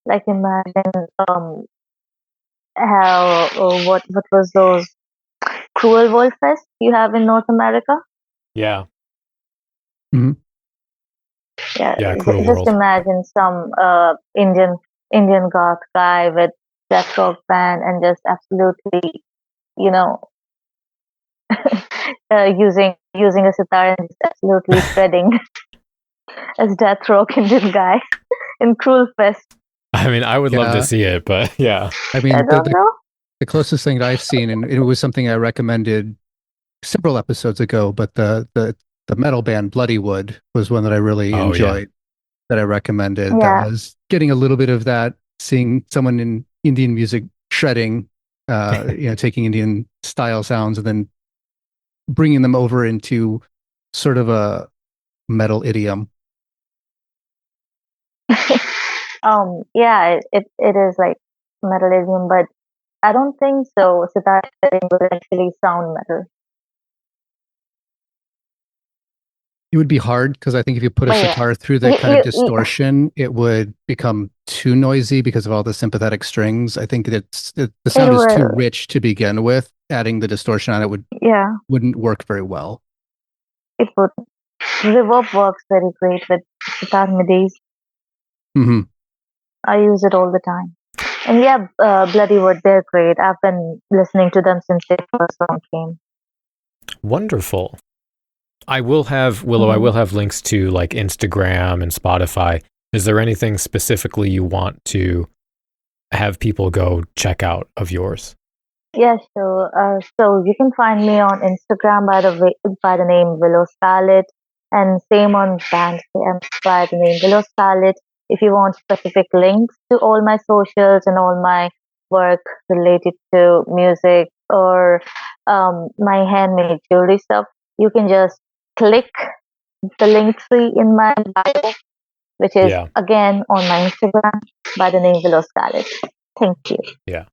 like imagine how what was those Cruel World Fest you have in North America? Yeah. Mhm. Yeah, Yeah. Cruel just World. imagine some Indian goth guy with death rock band and just absolutely, you know, using a sitar and just absolutely shredding as death rock Indian guy in Cruel Fest. I mean, I would love to Yeah. see it, but yeah. I I mean, don't know. the closest thing that I've seen, and it was something I recommended several episodes ago, but the metal band Bloodywood was one that I really Oh, yeah. enjoyed, that I recommended. That Yeah, was getting a little bit of that, seeing someone in Indian music shredding, taking Indian style sounds and then bringing them over into sort of a metal idiom. yeah, it is like metalism, but I don't think so. Sitar shredding will actually sound metal. It would be hard because I think if you put a But yeah, sitar through the kind of distortion, it would become too noisy because of all the sympathetic strings. I think the it sound is too will. rich to begin with. Adding the distortion on it Yeah, wouldn't work very well. it would. Reverb works very great with sitar midis. Hmm. I use it all the time. And yeah, Bloody Wood, they're great. I've been listening to them since their first song came. Wonderful. I will have, Willow, I will have links to like Instagram and Spotify. Is there anything specifically you want to have people go check out of yours? Yes, so you can find me on Instagram by the name Willow Scarlet, and same on Bandcamp by the name Willow Scarlet. If you want specific links to all my socials and all my work related to music or my handmade jewelry stuff, you can just click the link tree in my bio, which is again on my Instagram by the name Willow Scarlet. Thank you. Yeah.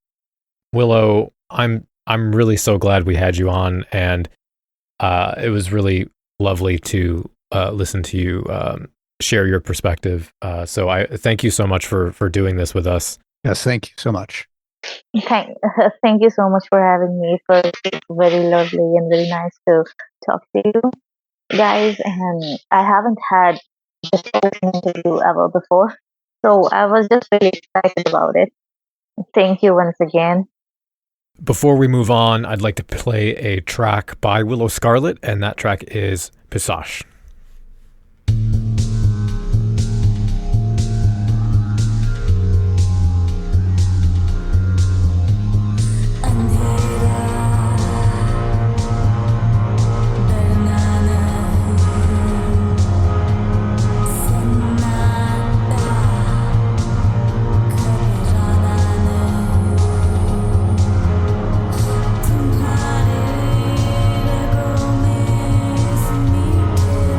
Willow, I'm really so glad we had you on, and it was really lovely to listen to you share your perspective. So I thank you so much for doing this with us. Yes, thank you so much. Thank you so much for having me. It's very lovely and very nice to talk to you guys. And I haven't had this open interview ever before, so I was just really excited about it. Thank you once again. Before we move on, I'd like to play a track by Willow Scarlet, and that track is Pishach. तुम्हारे रगों में स्मी के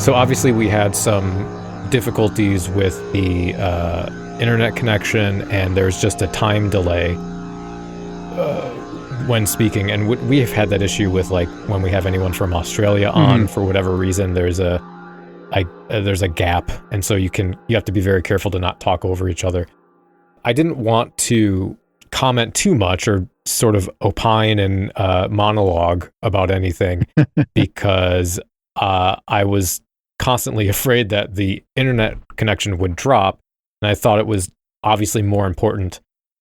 So obviously we had some difficulties with the internet connection, and there's just a time delay when speaking. And we have had that issue with, like, when we have anyone from Australia on, for whatever reason, there's a gap, and so you have to be very careful to not talk over each other. I didn't want to comment too much or sort of opine and monologue about anything because I was constantly afraid that the internet connection would drop, and I thought it was obviously more important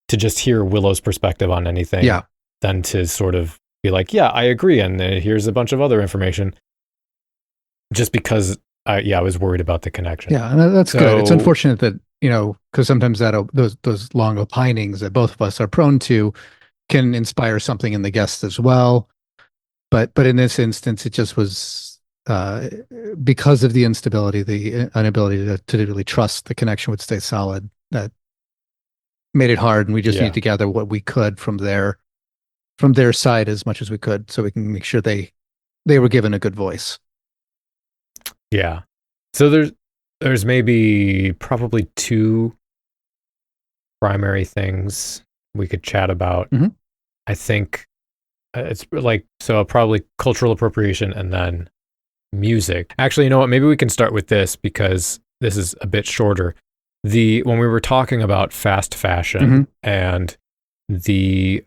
to just hear Willow's perspective on anything than to sort of be like, yeah, I agree, and here's a bunch of other information, just because I was worried about the connection. Yeah, and that's good. It's unfortunate that, because sometimes those long opinings that both of us are prone to can inspire something in the guests as well. But in this instance, it just was because of the instability, the inability to really trust the connection would stay solid, that made it hard, and we just needed to gather what we could from their side as much as we could, so we can make sure they were given a good voice. Yeah. So there's probably two primary things we could chat about. I think it's like, so probably cultural appropriation and then music. Actually, you know what? Maybe we can start with this because this is a bit shorter. When we were talking about fast fashion and the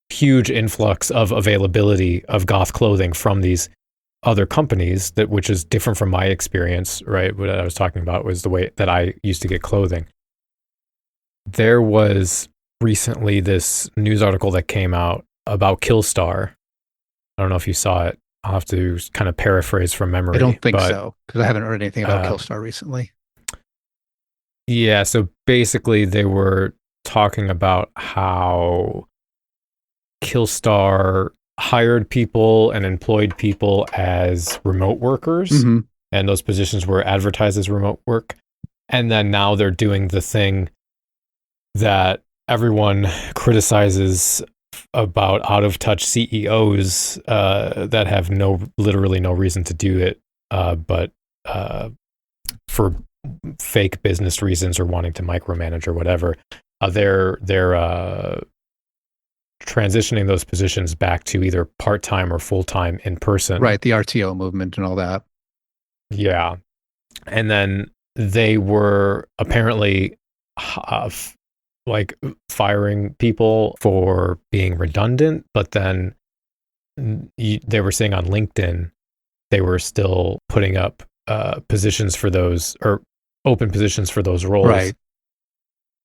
huge influx of availability of goth clothing from these other companies, which is different from my experience, right? What I was talking about was the way that I used to get clothing. There was recently this news article that came out about Killstar. I don't know if you saw it. I'll have to kind of paraphrase from memory. I don't think so, because I haven't heard anything about Killstar recently. Yeah, so basically they were talking about how Killstar hired people and employed people as remote workers, and those positions were advertised as remote work. And then now they're doing the thing that everyone criticizes about out-of-touch CEOs that have literally no reason to do it, but for fake business reasons or wanting to micromanage or whatever. They're transitioning those positions back to either part-time or full-time in person. Right, the RTO movement and all that. Yeah. And then they were apparently like firing people for being redundant, but then they were saying on LinkedIn they were still putting up positions for those, or open positions for those roles. Right.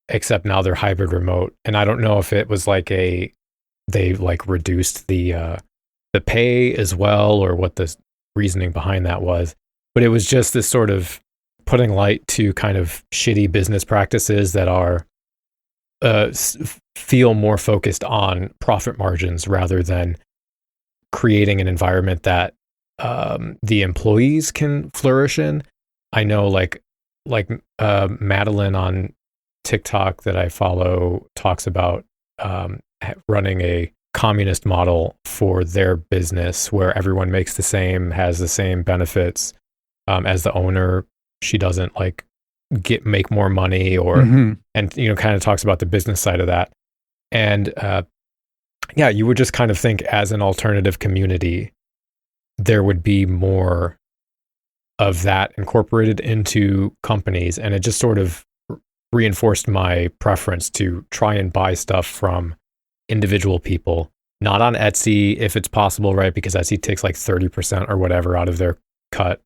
Except now they're hybrid remote. And I don't know if it was like they like reduced the pay as well, or what the reasoning behind that was. But it was just this sort of putting light to kind of shitty business practices that are feel more focused on profit margins rather than creating an environment that the employees can flourish in. I know like Madeline on TikTok that I follow talks about running a communist model for their business where everyone makes the same, has the same benefits as the owner. She doesn't like make more money or and kind of talks about the business side of that. And you would just kind of think as an alternative community there would be more of that incorporated into companies, and it just sort of reinforced my preference to try and buy stuff from individual people, not on Etsy if it's possible, right? Because Etsy takes like 30% or whatever out of their cut.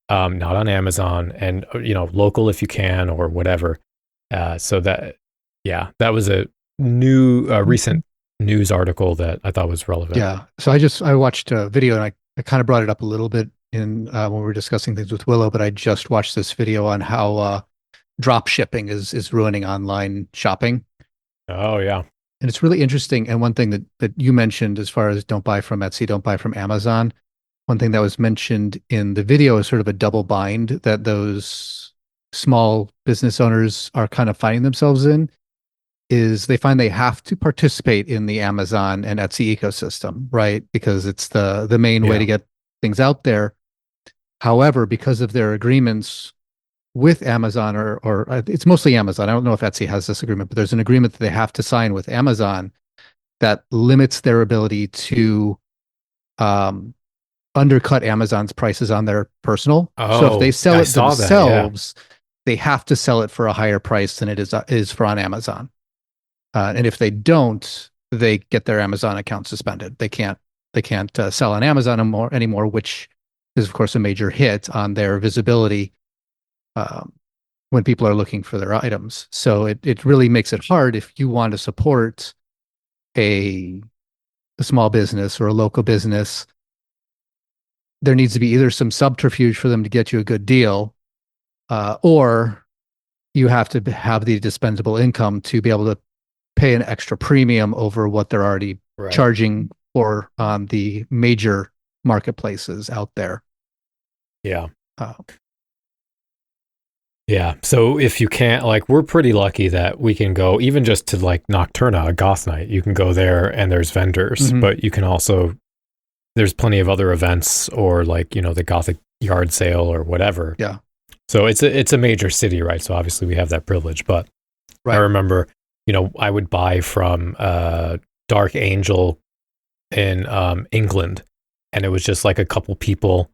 Not on Amazon, and local if you can, or whatever. So that was a new recent news article that I thought was relevant. Yeah. So I watched a video, and I kind of brought it up a little bit in when we were discussing things with Willow, but I just watched this video on how drop shipping is ruining online shopping. Oh yeah. And it's really interesting. And one thing that you mentioned, as far as don't buy from Etsy, don't buy from Amazon, one thing that was mentioned in the video is sort of a double bind that those small business owners are kind of finding themselves in, is they find they have to participate in the Amazon and Etsy ecosystem, right? Because it's the main way to get things out there. However, because of their agreements with Amazon, or it's mostly Amazon. I don't know if Etsy has this agreement, but there's an agreement that they have to sign with Amazon that limits their ability to undercut Amazon's prices on their personal. So if they sell it themselves, they have to sell it for a higher price than it is for on Amazon. And if they don't, they get their Amazon account suspended. They can't sell on Amazon anymore, which is of course a major hit on their visibility when people are looking for their items. So it really makes it hard if you want to support a small business or a local business. There needs to be either some subterfuge for them to get you a good deal, or you have to have the dispensable income to be able to pay an extra premium over what they're already charging for on the major marketplaces out there. Yeah. Yeah. So if you can't, like, we're pretty lucky that we can go even just to like Nocturna, a goth night. You can go there and there's vendors, but you can also, there's plenty of other events or like, you know, the Gothic yard sale or whatever. Yeah. So it's a major city, right? So obviously we have that privilege, but I remember, you know, I would buy from Dark Angel in England, and it was just like a couple people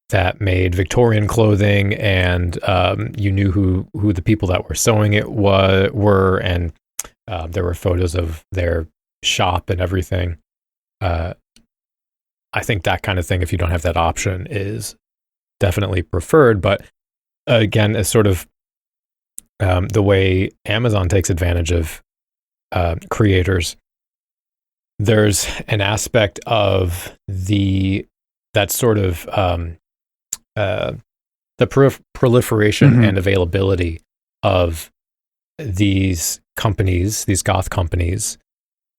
that made Victorian clothing, and you knew who the people that were sewing it were, and there were photos of their shop and everything. I think that kind of thing, if you don't have that option, is definitely preferred. But again, it's sort of the way Amazon takes advantage of creators. There's an aspect of that sort of the proliferation and availability of these companies, these goth companies,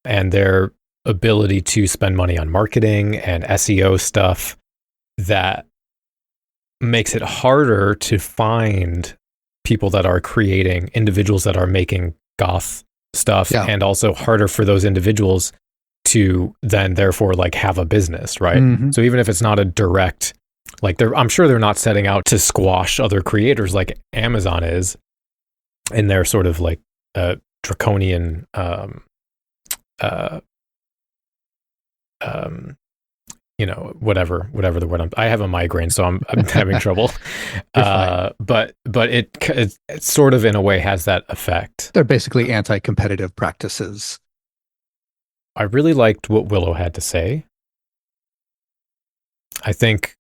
and their ability to spend money on marketing and SEO stuff that makes it harder to find people that are creating, individuals that are making goth stuff, and also harder for those individuals to then therefore like have a business, right? So even if it's not a direct, like I'm sure they're not setting out to squash other creators like Amazon is in their sort of like draconian you know, whatever the word I have a migraine, so I'm having trouble. But it sort of in a way has that effect. They're basically anti-competitive practices. I really liked what Willow had to say. I think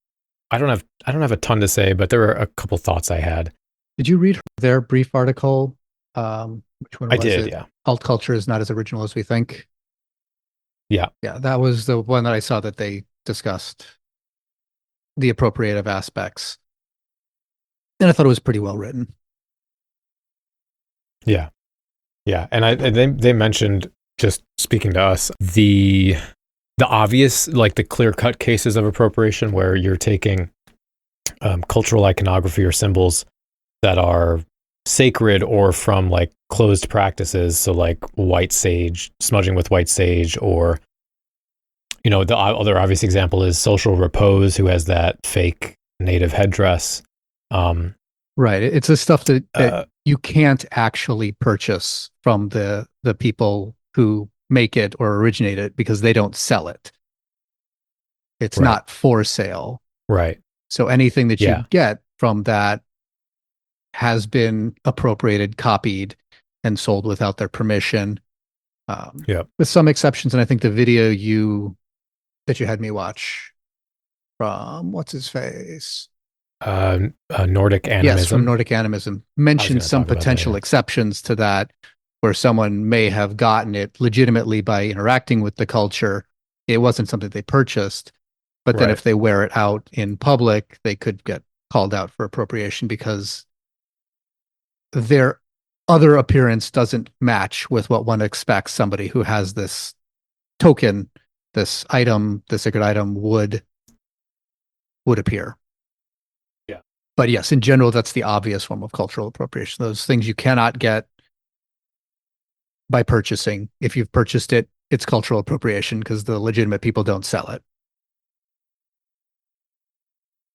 I don't have a ton to say, but there were a couple thoughts I had. Did you read their brief article? Which one was it? I did, yeah. Alt culture is not as original as we think. Yeah. Yeah, that was the one that I saw that they discussed the appropriative aspects. And I thought it was pretty well written. Yeah. Yeah. And they mentioned, just speaking to us, the obvious, like the clear-cut cases of appropriation where you're taking cultural iconography or symbols that are sacred or from like closed practices, so like white sage, smudging with white sage, or, you know, the other obvious example is Social Repose, who has that fake native headdress. Right. It's the stuff that you can't actually purchase from the people who make it or originate it because they don't sell it. It's not for sale. Right. So anything that you get from that has been appropriated, copied, and sold without their permission. With some exceptions. And I think the video that you had me watch from, what's his face? Nordic Animism. Yes, from Nordic Animism. Mentioned some potential exceptions to that, where someone may have gotten it legitimately by interacting with the culture. It wasn't something they purchased, but then if they wear it out in public, they could get called out for appropriation because their other appearance doesn't match with what one expects somebody who has this token, this item, the sacred item would appear. Yeah. But yes, in general, that's the obvious form of cultural appropriation. Those things you cannot get by purchasing. If you've purchased it, it's cultural appropriation because the legitimate people don't sell it.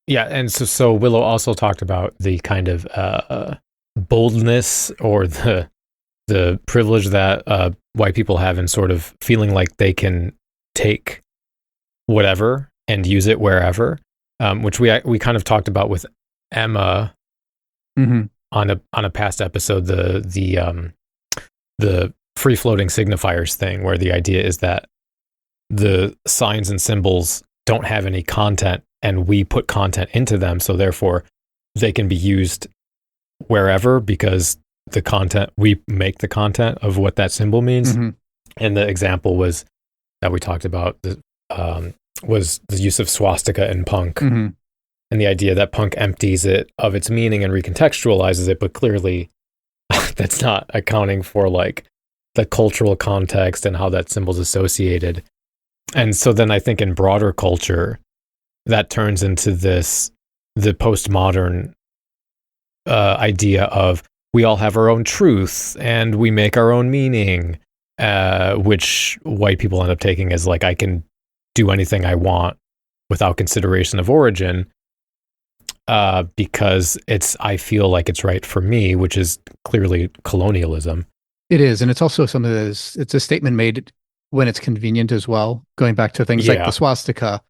Yeah, and so Willow also talked about the kind of boldness or the privilege that white people have in sort of feeling like they can take whatever and use it wherever, which we kind of talked about with Emma on a past episode, the free floating signifiers thing, where the idea is that the signs and symbols don't have any content and we put content into them, so therefore they can be used wherever because the content, we make the content of what that symbol means. And the example was that we talked about was the use of swastika in punk, and the idea that punk empties it of its meaning and recontextualizes it, but clearly that's not accounting for like the cultural context and how that symbol's associated. And so then I think in broader culture, that turns into the postmodern idea of we all have our own truth and we make our own meaning, which white people end up taking as like, I can do anything I want without consideration of origin, because I feel like it's right for me, which is clearly colonialism. It is. And it's also something that it's a statement made when it's convenient as well. Going back to things like the swastika,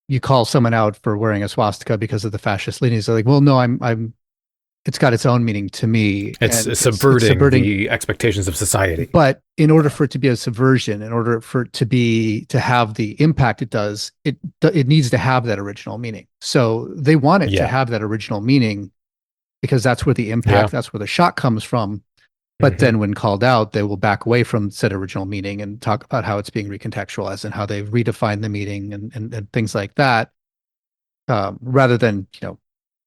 you call someone out for wearing a swastika because of the fascist leanings. They're like, well, no, it's got its own meaning to me. It's subverting the expectations of society. But in order for it to be a subversion, in order for it to have the impact it does, it needs to have that original meaning. So they want it to have that original meaning because that's where the impact, that's where the shock comes from. But then when called out, they will back away from said original meaning and talk about how it's being recontextualized and how they've redefined the meaning and things like that, rather than,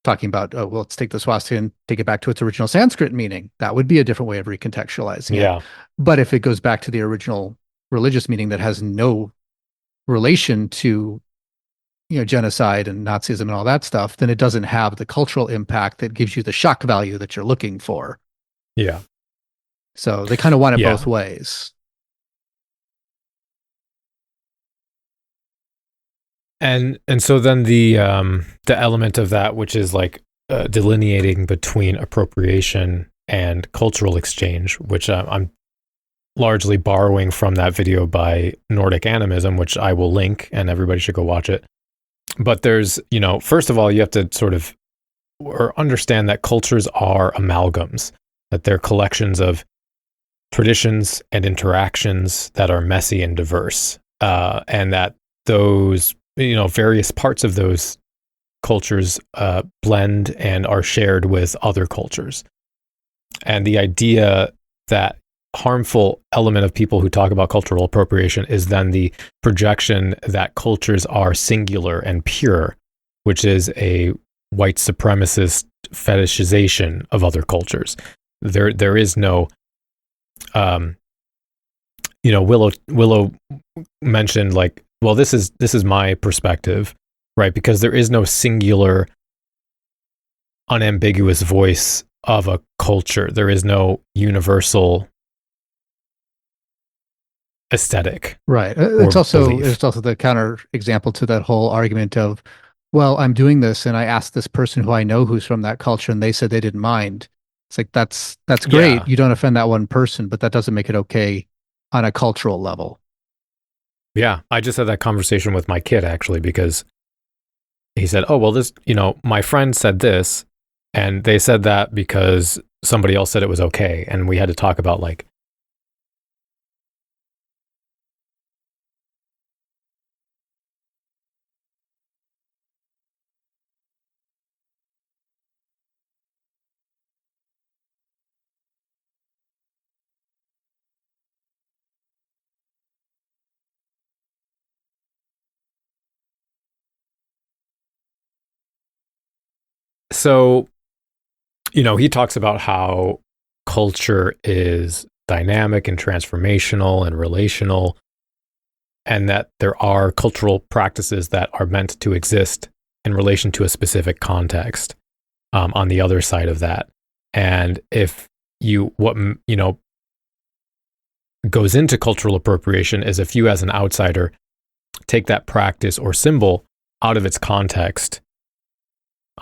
talking about, oh, well, let's take the swastika and take it back to its original Sanskrit meaning. That would be a different way of recontextualizing it. But if it goes back to the original religious meaning that has no relation to, genocide and Nazism and all that stuff, then it doesn't have the cultural impact that gives you the shock value that you're looking for. Yeah. So they kind of want it both ways. And so then the element of that, which is like delineating between appropriation and cultural exchange, which I'm largely borrowing from that video by Nordic Animism, which I will link and everybody should go watch it. But there's, first of all, you have to sort of understand that cultures are amalgams, that they're collections of traditions and interactions that are messy and diverse, and that those, various parts of those cultures blend and are shared with other cultures. And the idea that harmful element of people who talk about cultural appropriation is then the projection that cultures are singular and pure, which is a white supremacist fetishization of other cultures. There is no Willow mentioned like, well, this is my perspective, right? Because there is no singular, unambiguous voice of a culture. There is no universal aesthetic. Right. It's also the counter example to that whole argument of, well, I'm doing this and I asked this person who I know who's from that culture and they said they didn't mind. It's like, that's great. Yeah. You don't offend that one person, but that doesn't make it okay on a cultural level. Yeah. I just had that conversation with my kid actually, because he said, oh, well, this, my friend said this and they said that because somebody else said it was okay. And we had to talk about like, so, he talks about how culture is dynamic and transformational and relational, and that there are cultural practices that are meant to exist in relation to a specific context on the other side of that. And if what goes into cultural appropriation is if you as an outsider take that practice or symbol out of its context,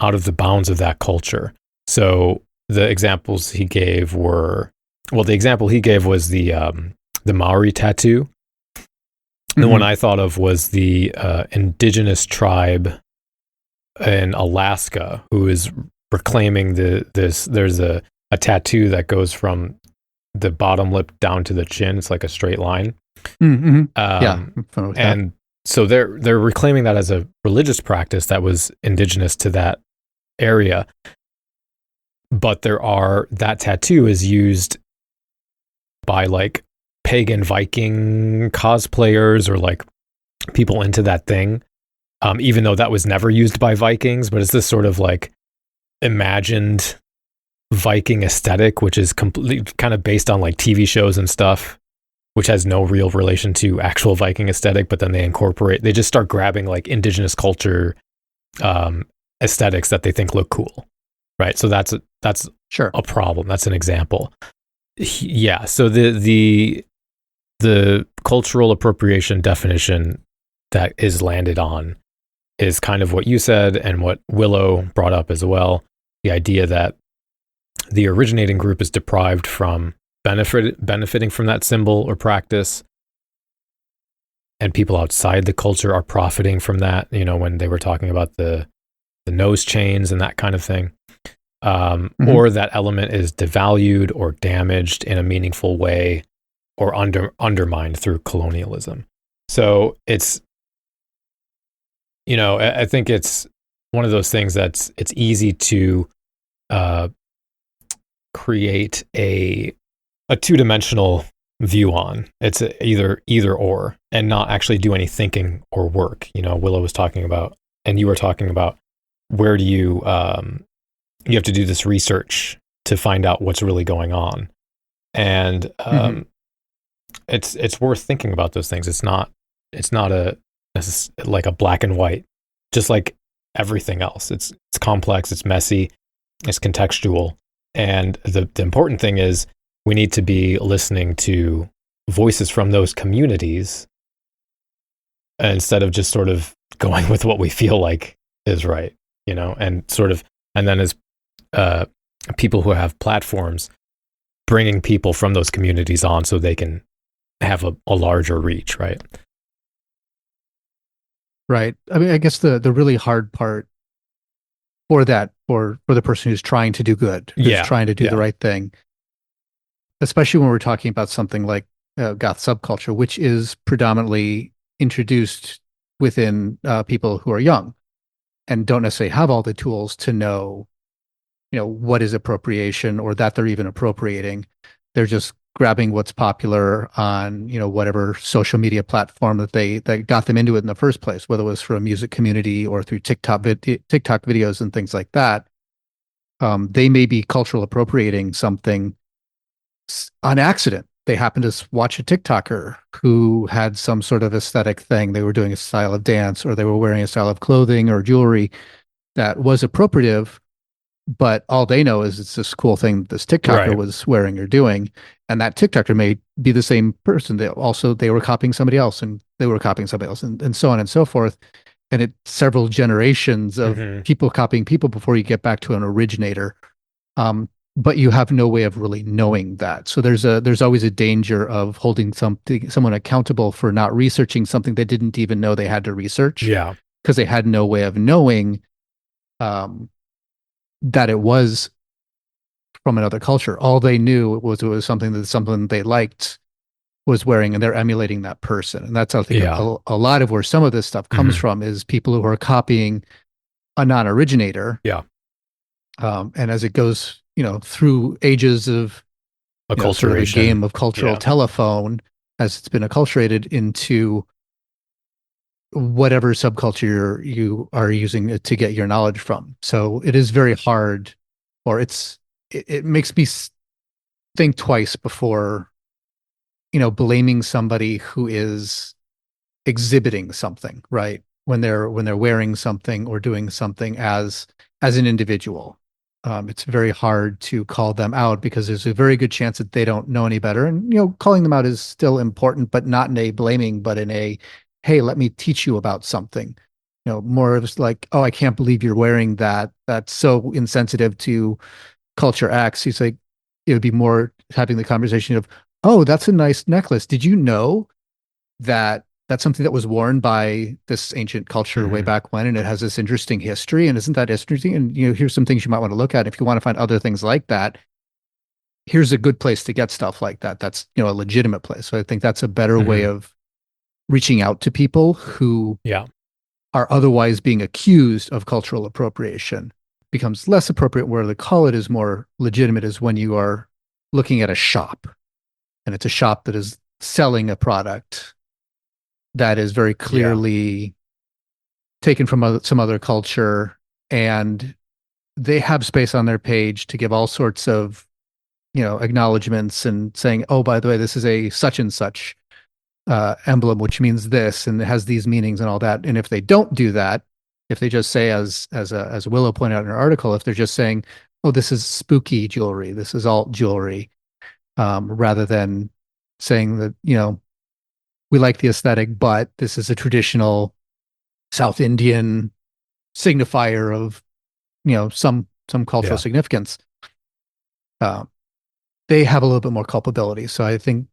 out of the bounds of that culture. So the examples he gave were, well, the example he gave was the Maori tattoo. The one I thought of was the indigenous tribe in Alaska who is reclaiming this. There's a tattoo that goes from the bottom lip down to the chin. It's like a straight line. And so they're reclaiming that as a religious practice that was indigenous to that area. But that tattoo is used by like pagan Viking cosplayers or like people into that thing, even though that was never used by Vikings. But it's this sort of like imagined Viking aesthetic, which is completely kind of based on like TV shows and stuff, which has no real relation to actual Viking aesthetic. But then they just start grabbing like indigenous culture aesthetics that they think look cool, right? So that's sure a problem. That's an example. Yeah. So the cultural appropriation definition that is landed on is kind of what you said and what Willow brought up as well. The idea that the originating group is deprived from benefiting from that symbol or practice, and people outside the culture are profiting from that. You know, when they were talking about the nose chains and that kind of thing, or that element is devalued or damaged in a meaningful way or undermined through colonialism. So it's, you know, I think it's one of those things it's easy to create a two-dimensional view on. It's either or, and not actually do any thinking or work. You know, Willow was talking about, and you were talking about, where do you have to do this research to find out what's really going on, and it's worth thinking about those things. It's not like a black and white, just like everything else. It's complex, it's messy, it's contextual, and the important thing is we need to be listening to voices from those communities instead of just sort of going with what we feel like is right, you know, and then as people who have platforms, bringing people from those communities on so they can have a larger reach, right? Right. I mean, I guess the really hard part for the person who's trying to do good, who's trying to do the right thing, especially when we're talking about something like goth subculture, which is predominantly introduced within people who are young and don't necessarily have all the tools to know, you know, what is appropriation or that they're even appropriating. They're just grabbing what's popular on, you know, whatever social media platform that got them into it in the first place, whether it was for a music community or through TikTok videos and things like that. They may be cultural appropriating something on accident. They happen to watch a TikToker who had some sort of aesthetic thing. They were doing a style of dance, or they were wearing a style of clothing or jewelry that was appropriative, but all they know is it's this cool thing this TikToker was wearing or doing. And that TikToker may be the same person. They were copying somebody else, and they were copying somebody else, and so on and so forth. And it's several generations of people copying people before you get back to an originator. But you have no way of really knowing that. So there's always a danger of holding someone accountable for not researching something they didn't even know they had to research. Yeah. Because they had no way of knowing that it was from another culture. All they knew was it was something they liked was wearing, and they're emulating that person. And that's, I think, a lot of where some of this stuff comes from, is people who are copying a non-originator. Yeah. And as it goes, you know, through ages of acculturation, sort of a game of cultural telephone, as it's been acculturated into whatever subculture you are using it to get your knowledge from. So it is very hard, or it makes me think twice before, you know, blaming somebody who is exhibiting something, right? When they're wearing something or doing something as an individual. It's very hard to call them out because there's a very good chance that they don't know any better. And, you know, calling them out is still important, but not in a blaming, but in a, hey, let me teach you about something. more of like, oh, I can't believe you're wearing that. That's so insensitive to culture X. He's like, it would be more having the conversation of, oh, that's a nice necklace. Did you know that that's something that was worn by this ancient culture way back when, and it has this interesting history? And isn't that interesting? And here's some things you might want to look at. If you want to find other things like that, here's a good place to get stuff like that. That's a legitimate place. So I think that's a better way of reaching out to people who are otherwise being accused of cultural appropriation. Becomes less appropriate where the call it is more legitimate is when you are looking at a shop, and it's a shop that is selling a product that is very clearly taken from some other culture, and they have space on their page to give all sorts of acknowledgments and saying, oh, by the way, this is a such and such emblem, which means this, and it has these meanings and all that. And if they don't do that, if they just say, as Willow pointed out in her article, if they're just saying, oh, this is spooky jewelry, this is alt jewelry, rather than saying that, we like the aesthetic, but this is a traditional South Indian signifier of, some cultural significance. They have a little bit more culpability. So I think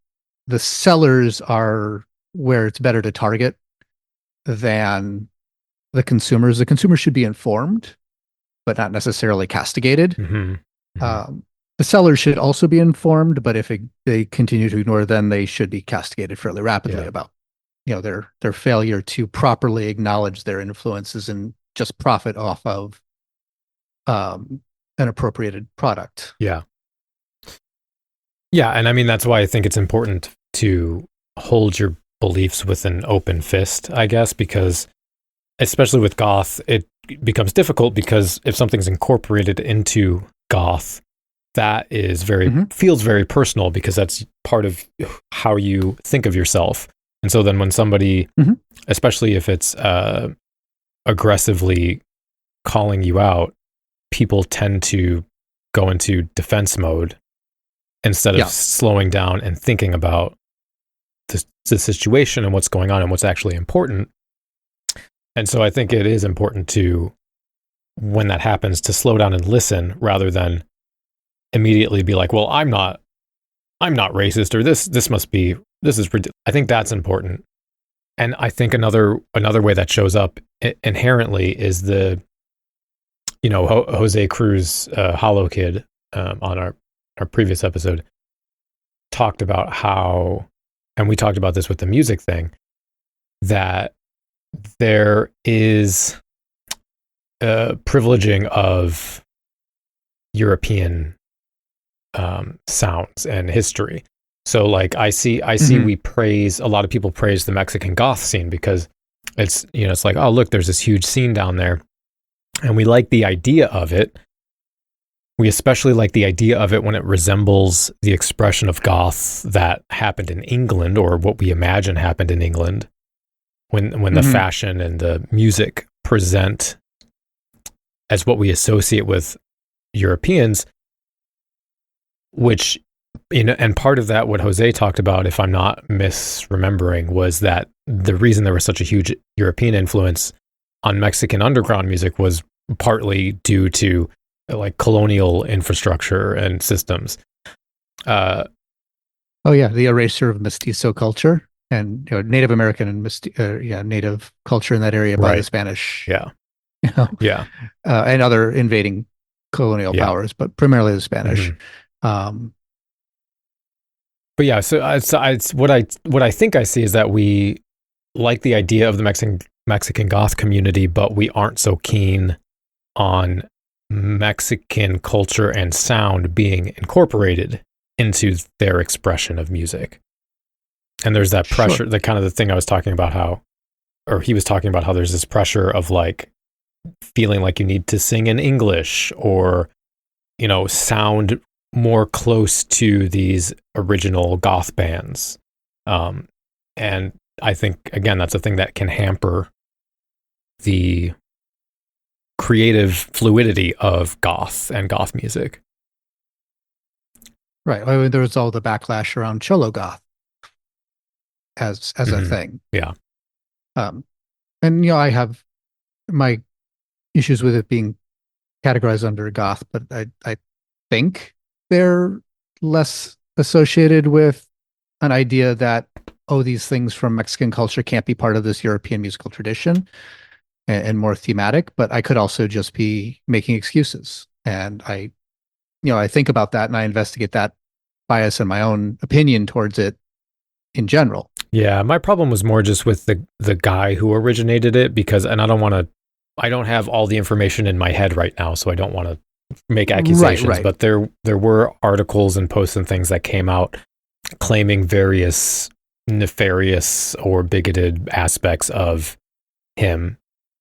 the sellers are where it's better to target than the consumers. The consumers should be informed, but not necessarily castigated. The sellers should also be informed, but if they continue to ignore, then they should be castigated fairly rapidly about their failure to properly acknowledge their influences and just profit off of an appropriated product. Yeah, and I mean that's why I think it's important to hold your beliefs with an open fist, I guess, because especially with goth, it becomes difficult because if something's incorporated into goth, that is feels very personal because that's part of how you think of yourself. And so then when somebody, especially if it's aggressively calling you out, people tend to go into defense mode instead of slowing down and thinking about the situation and what's going on and what's actually important. And so I think it is important to, when that happens, to slow down and listen rather than immediately be like, well, I'm not racist, or this is ridiculous. I think that's important. And I think another way that shows up inherently is the, Jose Cruz, Hollow Kid, on our previous episode, talked about how, and we talked about this with the music thing, that there is a privileging of European sounds and history. So like I see a lot of people praise the Mexican goth scene because it's, it's like, oh, look, there's this huge scene down there. And we like the idea of it. We especially like the idea of it when it resembles the expression of goth that happened in England, or what we imagine happened in England, when the fashion and the music present as what we associate with Europeans, which, and part of that, what Jose talked about, if I'm not misremembering, was that the reason there was such a huge European influence on Mexican underground music was partly due to like colonial infrastructure and systems. The erasure of mestizo culture and Native American and Native culture in that area by the Spanish. And other invading colonial powers, but primarily the Spanish. But yeah, so it's what I think I see is that we like the idea of the Mexican goth community, but we aren't so keen on Mexican culture and sound being incorporated into their expression of music. And there's that pressure, the kind of the thing I was talking about, he was talking about how there's this pressure of like feeling like you need to sing in English or, sound more close to these original goth bands. And I think, again, that's a thing that can hamper the creative fluidity of goth and goth music. Right. I mean, there was all the backlash around Cholo Goth as a thing. Yeah. And I have my issues with it being categorized under goth, but I think they're less associated with an idea that, oh, these things from Mexican culture can't be part of this European musical tradition, and more thematic. But I could also just be making excuses. And I think about that and I investigate that bias and my own opinion towards it in general. Yeah, my problem was more just with the guy who originated it, because, and I don't have all the information in my head right now, so I don't want to make accusations. Right. But there were articles and posts and things that came out claiming various nefarious or bigoted aspects of him.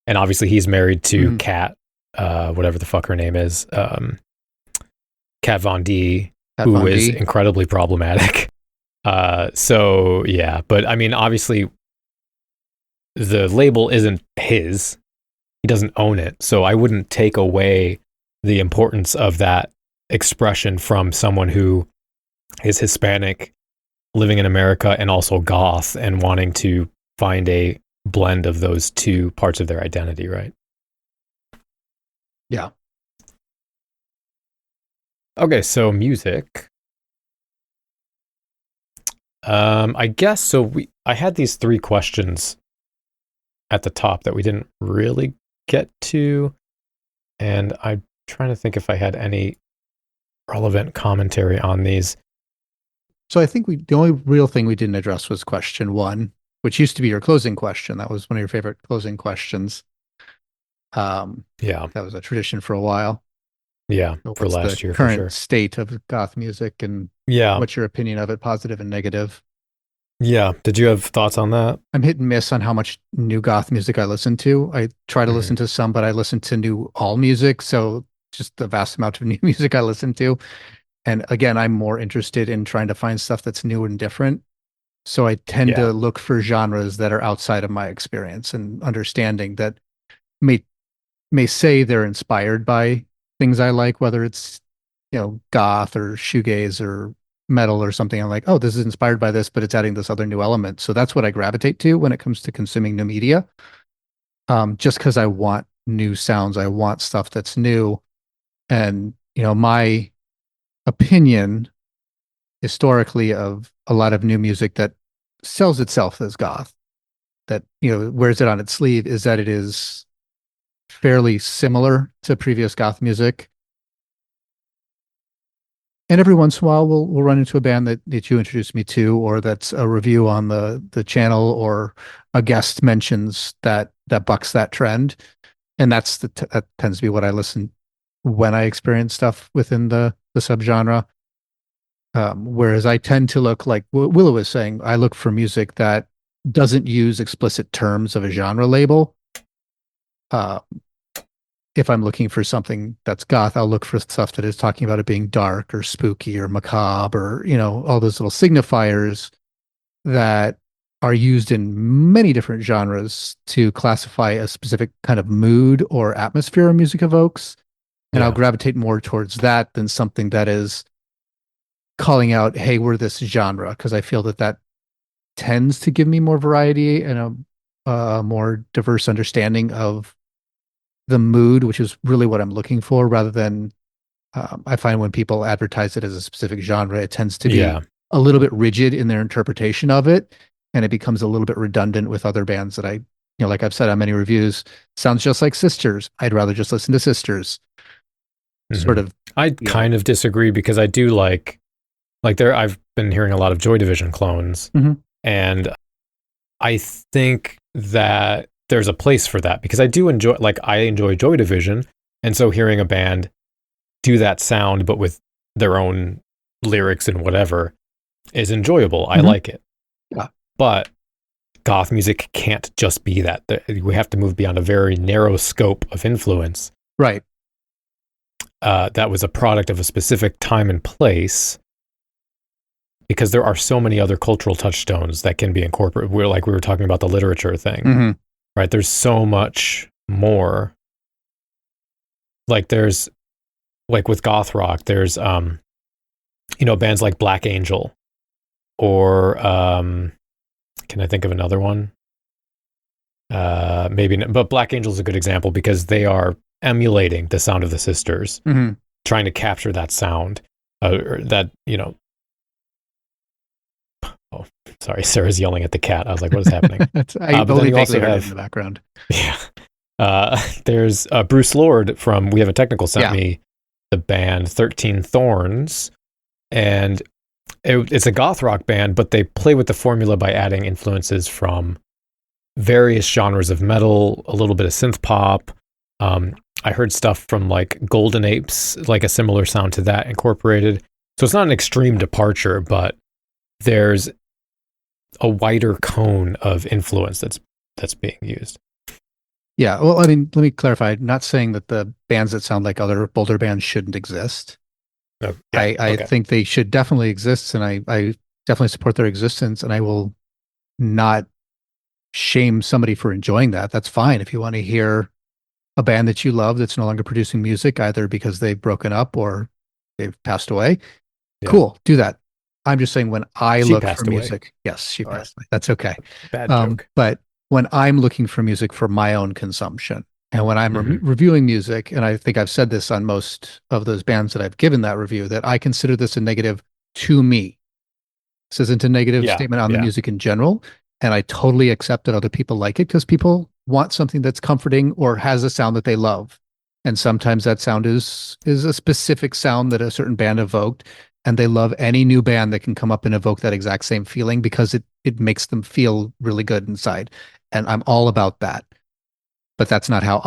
And obviously he's married to Kat, whatever the fuck her name is, Kat Von D, who is incredibly problematic. So yeah, but I mean, obviously the label isn't his. He doesn't own it. So I wouldn't take away the importance of that expression from someone who is Hispanic, living in America, and also goth, and wanting to find a blend of those two parts of their identity, right? Yeah. Okay, so music. I guess so. I had these 3 questions at the top that we didn't really get to, and I'm trying to think if I had any relevant commentary on these. So I think the only real thing we didn't address was question 1, which used to be your closing question. That was one of your favorite closing questions. Yeah, that was a tradition for a while. Yeah, for last year, for sure. Current state of goth music, and what's your opinion of it, positive and negative? Yeah, did you have thoughts on that? I'm hit and miss on how much new goth music I listen to. I try to listen to some, but I listen to new all music, so just the vast amount of new music I listen to. And again, I'm more interested in trying to find stuff that's new and different. So I tend to look for genres that are outside of my experience and understanding that may say they're inspired by things I like, whether it's, goth or shoegaze or metal or something. I'm like, oh, this is inspired by this, but it's adding this other new element. So that's what I gravitate to when it comes to consuming new media. Just because I want new sounds, I want stuff that's new. And, my opinion historically of a lot of new music that sells itself as goth, that, wears it on its sleeve, is that it is fairly similar to previous goth music. And every once in a while, we'll run into a band that you introduced me to, or that's a review on the channel, or a guest mentions that bucks that trend. And that tends to be what I listen when I experience stuff within the subgenre. Whereas I tend to look, like Willow was saying, I look for music that doesn't use explicit terms of a genre label. If I'm looking for something that's goth, I'll look for stuff that is talking about it being dark or spooky or macabre, or, all those little signifiers that are used in many different genres to classify a specific kind of mood or atmosphere music evokes. And I'll gravitate more towards that than something that is calling out, hey, we're this genre, because I feel that tends to give me more variety and a more diverse understanding of the mood, which is really what I'm looking for, rather than I find when people advertise it as a specific genre, it tends to be a little bit rigid in their interpretation of it, and it becomes a little bit redundant with other bands that I, like I've said on many reviews, sounds just like Sisters. I'd rather just listen to Sisters. Sort of. I kind of disagree, because I do like I've been hearing a lot of Joy Division clones, and I think that there's a place for that, because I enjoy Joy Division, and so hearing a band do that sound but with their own lyrics and whatever is enjoyable. I like it. Yeah. But goth music can't just be that. We have to move beyond a very narrow scope of influence. Right. That was a product of a specific time and place, because there are so many other cultural touchstones that can be incorporated. We were talking about the literature thing, right? There's so much more. There's with goth rock, there's bands like Black Angel, or can I think of another one? maybe, but Black Angel is a good example because they are emulating the sound of the Sisters, trying to capture that sound. That, you know. Oh, sorry, Sarah's yelling at the cat. I was like, "What is happening?" I believe you also heard it in the background. Yeah. There's Bruce Lord from We Have a Technical sent me the band 13 Thorns, and it's a goth rock band, but they play with the formula by adding influences from various genres of metal, a little bit of synth pop. I heard stuff from like Golden Apes, like a similar sound to that incorporated. So it's not an extreme departure, but there's a wider cone of influence that's being used. Yeah, well, I mean, let me clarify. I'm not saying that the bands that sound like other Boulder bands shouldn't exist. Oh, yeah, I think they should definitely exist, and I definitely support their existence, and I will not shame somebody for enjoying that. That's fine. If you want to hear a band that you love that's no longer producing music, either because they've broken up or they've passed away, cool, do that. I'm just saying when I look for music, yes, she passed away. That's okay. Bad joke. But when I'm looking for music for my own consumption, and when I'm reviewing music, and I think I've said this on most of those bands that I've given that review, that I consider this a negative to me. This isn't a negative statement on the music in general, and I totally accept that other people like it because people want something that's comforting or has a sound that they love. And sometimes that sound is a specific sound that a certain band evoked, and they love any new band that can come up and evoke that exact same feeling because it makes them feel really good inside. And I'm all about that. But that's not how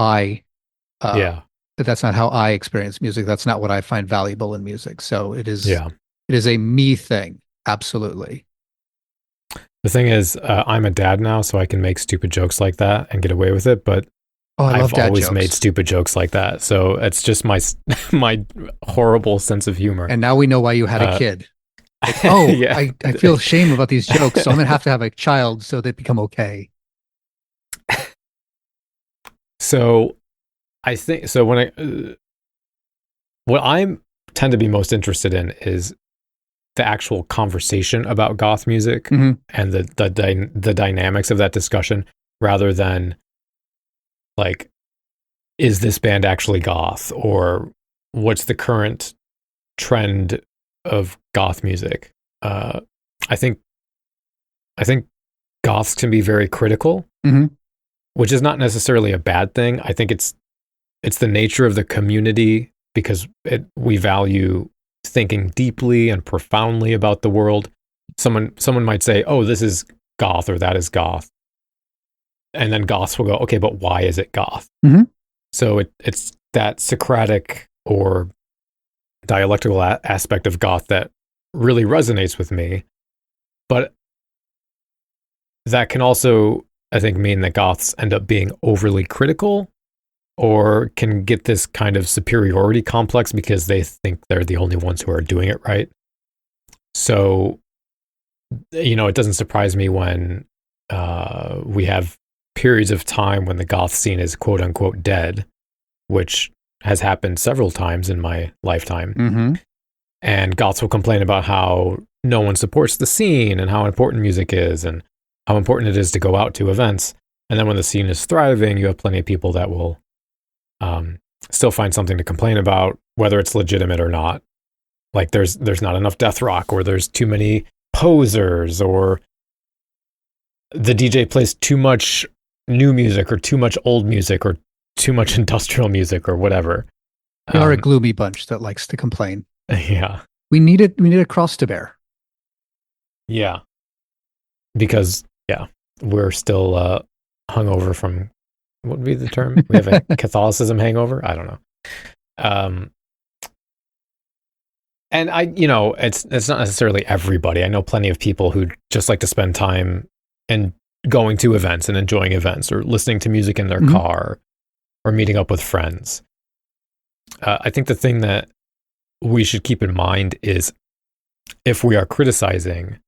that's not how I experience music. That's not what I find valuable in music. So it is a me thing. Absolutely. The thing is, I'm a dad now, so I can make stupid jokes like that and get away with it. But I've always made stupid jokes like that. So it's just my horrible sense of humor. And now we know why you had a kid. Like, I feel shame about these jokes, so I'm going to have a child so they become okay. So I think, so when what I tend to be most interested in is the actual conversation about goth music and the dynamics of that discussion, rather than like, is this band actually goth, or what's the current trend of goth music? I think goths can be very critical, which is not necessarily a bad thing. I think it's the nature of the community, because we value thinking deeply and profoundly about the world. Someone might say, "Oh, this is goth," or "That is goth," and then goths will go, "Okay, but why is it goth?" So it's that Socratic or dialectical aspect of goth that really resonates with me. But that can also, I think, mean that goths end up being overly critical, or can get this kind of superiority complex because they think they're the only ones who are doing it right. So, it doesn't surprise me when we have periods of time when the goth scene is quote unquote dead, which has happened several times in my lifetime. And goths will complain about how no one supports the scene and how important music is and how important it is to go out to events. And then when the scene is thriving, you have plenty of people that will still find something to complain about, whether it's legitimate or not. Like there's not enough death rock, or there's too many posers, or the DJ plays too much new music, or too much old music, or too much industrial music, or whatever. We are a gloomy bunch that likes to complain. Yeah. We need a cross to bear. Yeah. Because, we're still hungover from, what would be the term? We have a Catholicism hangover? I don't know. And it's not necessarily everybody. I know plenty of people who just like to spend time in going to events and enjoying events, or listening to music in their car, or meeting up with friends. I think the thing that we should keep in mind is, if we are criticizing,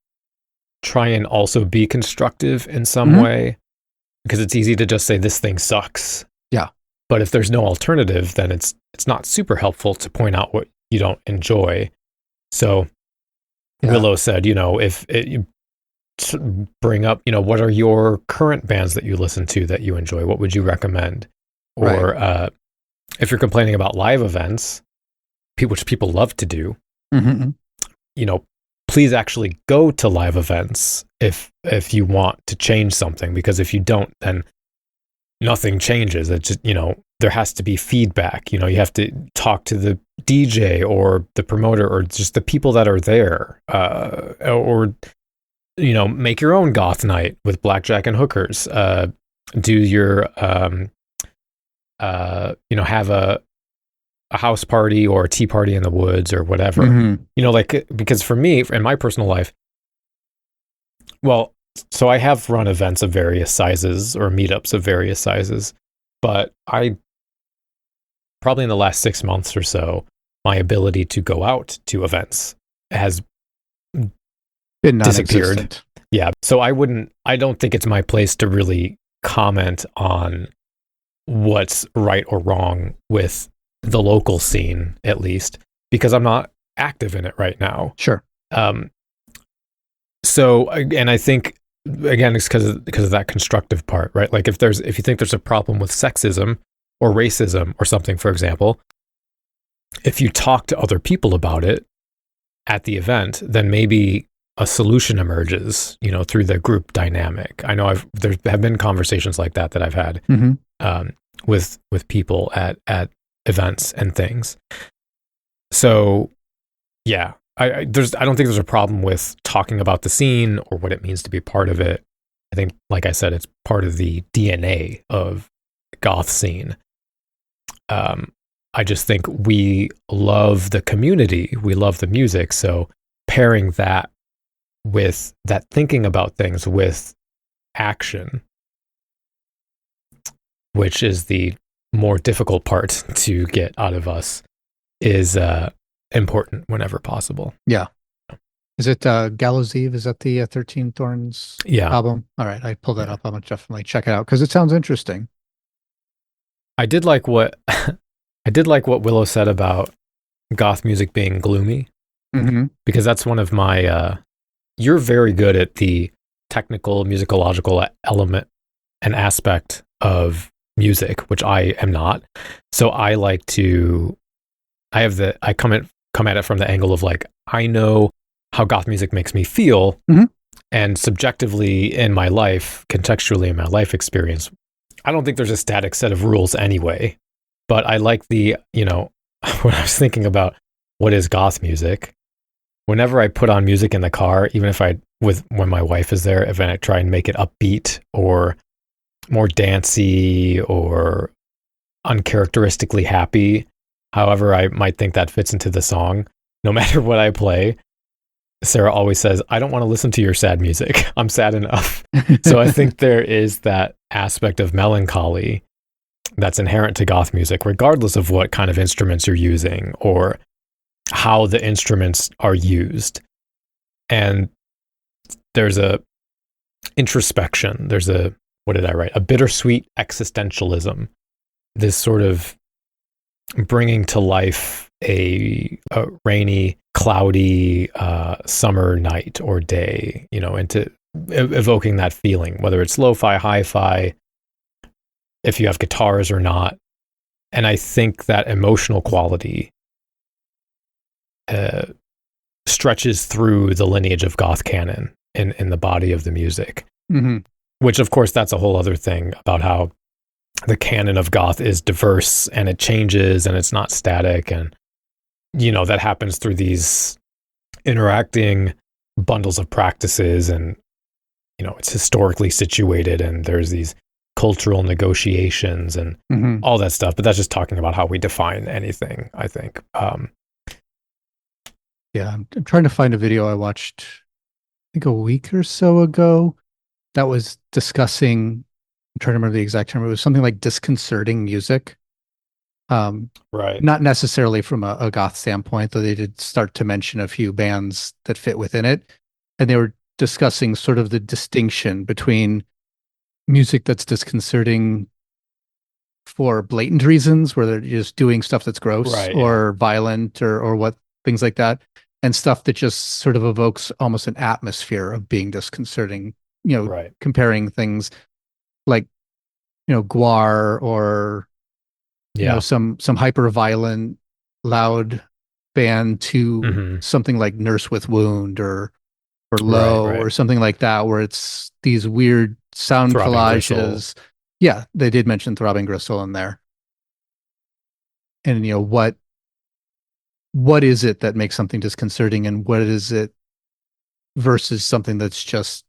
try and also be constructive in some way, because it's easy to just say this thing sucks. Yeah. But if there's no alternative, then it's not super helpful to point out what you don't enjoy. So Willow said, if bring up, what are your current bands that you listen to that you enjoy? What would you recommend? Or if you're complaining about live events, which people love to do, please actually go to live events if you want to change something, because if you don't, then nothing changes. It's just, there has to be feedback. You have to talk to the DJ or the promoter or just the people that are there, or make your own goth night with blackjack and hookers. Do your have a house party or a tea party in the woods or whatever. Because for me, in my personal life, so I have run events of various sizes or meetups of various sizes, but I probably in the last 6 months or so, my ability to go out to events has been disappeared. Yeah. So I don't think it's my place to really comment on what's right or wrong with the local scene, at least, because I'm not active in it right now. Sure. So, and I think, again, it's because of that constructive part, right? Like if you think there's a problem with sexism or racism or something, for example, if you talk to other people about it at the event, then maybe a solution emerges, through the group dynamic. I know there have been conversations like that I've had with people at events and things. So, yeah, I don't think there's a problem with talking about the scene or what it means to be part of it. I think, like I said, it's part of the DNA of the goth scene. I just think we love the community, we love the music, so pairing that with that thinking about things with action, which is the more difficult part to get out of us, is important whenever possible. Yeah. Is it Gallows Eve? Is that the 13 Thorns album? All right, I pulled that up. I'm going to definitely check it out because it sounds interesting. I did like what Willow said about goth music being gloomy, because that's one of my you're very good at the technical musicological element and aspect of music, which I am not. So I like to come at it from the angle of like, I know how goth music makes me feel, and subjectively in my life, contextually in my life experience, I don't think there's a static set of rules anyway. But I like when I was thinking about what is goth music, whenever I put on music in the car, even if when my wife is there, if I try and make it upbeat or more dancey or uncharacteristically happy, however I might think that fits into the song, no matter what I play, Sarah always says, I don't want to listen to your sad music. I'm sad enough. So I think there is that aspect of melancholy that's inherent to goth music, regardless of what kind of instruments you're using or how the instruments are used. And there's a introspection. There's what did I write? A bittersweet existentialism. This sort of bringing to life a rainy, cloudy summer night or day, into evoking that feeling, whether it's lo-fi, hi-fi, if you have guitars or not. And I think that emotional quality stretches through the lineage of goth canon in the body of the music, which of course that's a whole other thing about how the canon of goth is diverse and it changes and it's not static, and that happens through these interacting bundles of practices, and it's historically situated and there's these cultural negotiations and all that stuff. But that's just talking about how we define anything, I think. Yeah, I'm trying to find a video I watched, I think a week or so ago, that was discussing, I'm trying to remember the exact term, it was something like disconcerting music. Right. Not necessarily from a goth standpoint, though they did start to mention a few bands that fit within it. And they were discussing sort of the distinction between music that's disconcerting for blatant reasons, where they're just doing stuff that's gross or violent or what, things like that, and stuff that just sort of evokes almost an atmosphere of being disconcerting, Right. comparing things like, Gwar or, Yeah. some hyper violent, loud band to Mm-hmm. something like Nurse with Wound or Right, Low right. or something like that, where it's these weird sound Throbbing Gristle. collages. Yeah, they did mention Throbbing Gristle in there. And what is it that makes something disconcerting, and what is it versus something that's just,